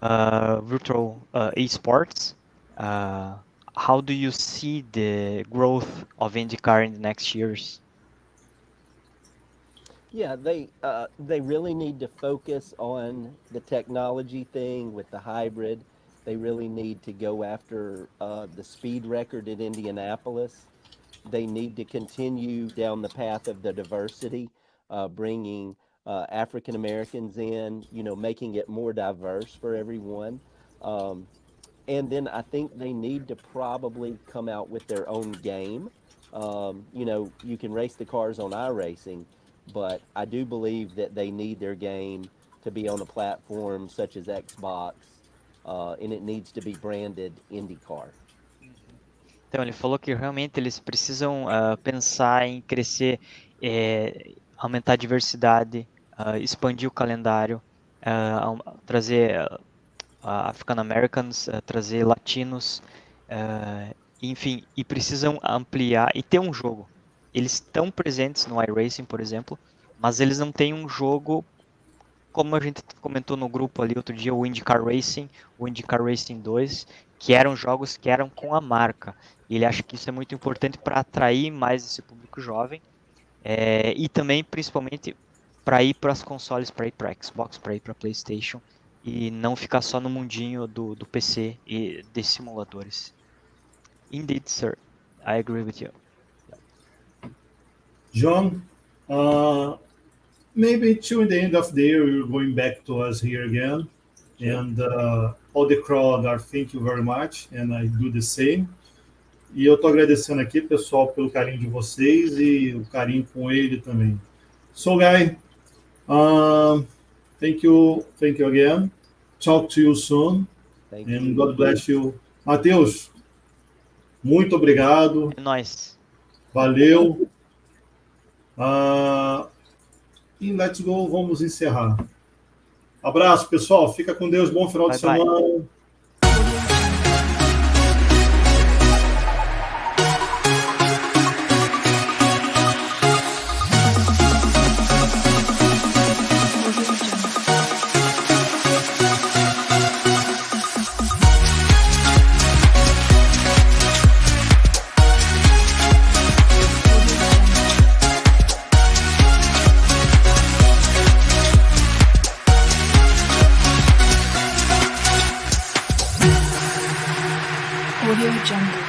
virtual esports, how do you see the growth of IndyCar in the next years? Yeah, they really need to focus on the technology thing with the hybrid. They really need to go after the speed record at Indianapolis. They need to continue down the path of the diversity, bringing African Americans in, making it more diverse for everyone. And then I think they need to probably come out with their own game. You can race the cars on iRacing, but I do believe that they need their game to be on a platform such as Xbox, and it needs to be branded IndyCar. Então, ele falou que realmente eles precisam pensar em crescer, aumentar a diversidade, expandir o calendário, trazer African Americans, trazer latinos, enfim, e precisam ampliar e ter um jogo. Eles estão presentes no iRacing, por exemplo, mas eles não têm um jogo, como a gente comentou no grupo ali outro dia, o IndyCar Racing, o IndyCar Racing 2, que eram jogos que eram com a marca. E ele acha que isso é muito importante para atrair mais esse público jovem, e também, principalmente, para ir para as consoles, para ir para Xbox, para ir para PlayStation, e não ficar só no mundinho do PC e de simuladores. Indeed, sir. I agree with you. John, maybe till the end of the year, you're going back to us here again. Sure. And all the crowd are thank you very much, and I do the same. E eu estou agradecendo aqui, pessoal, pelo carinho de vocês e o carinho com ele também. So, guy, thank you again. Talk to you soon. Thank And you. God bless you. Matheus, muito obrigado. É nóis. Valeu. E let's go, vamos encerrar. Abraço, pessoal. Fica com Deus. Bom final de semana. Audio Jungle.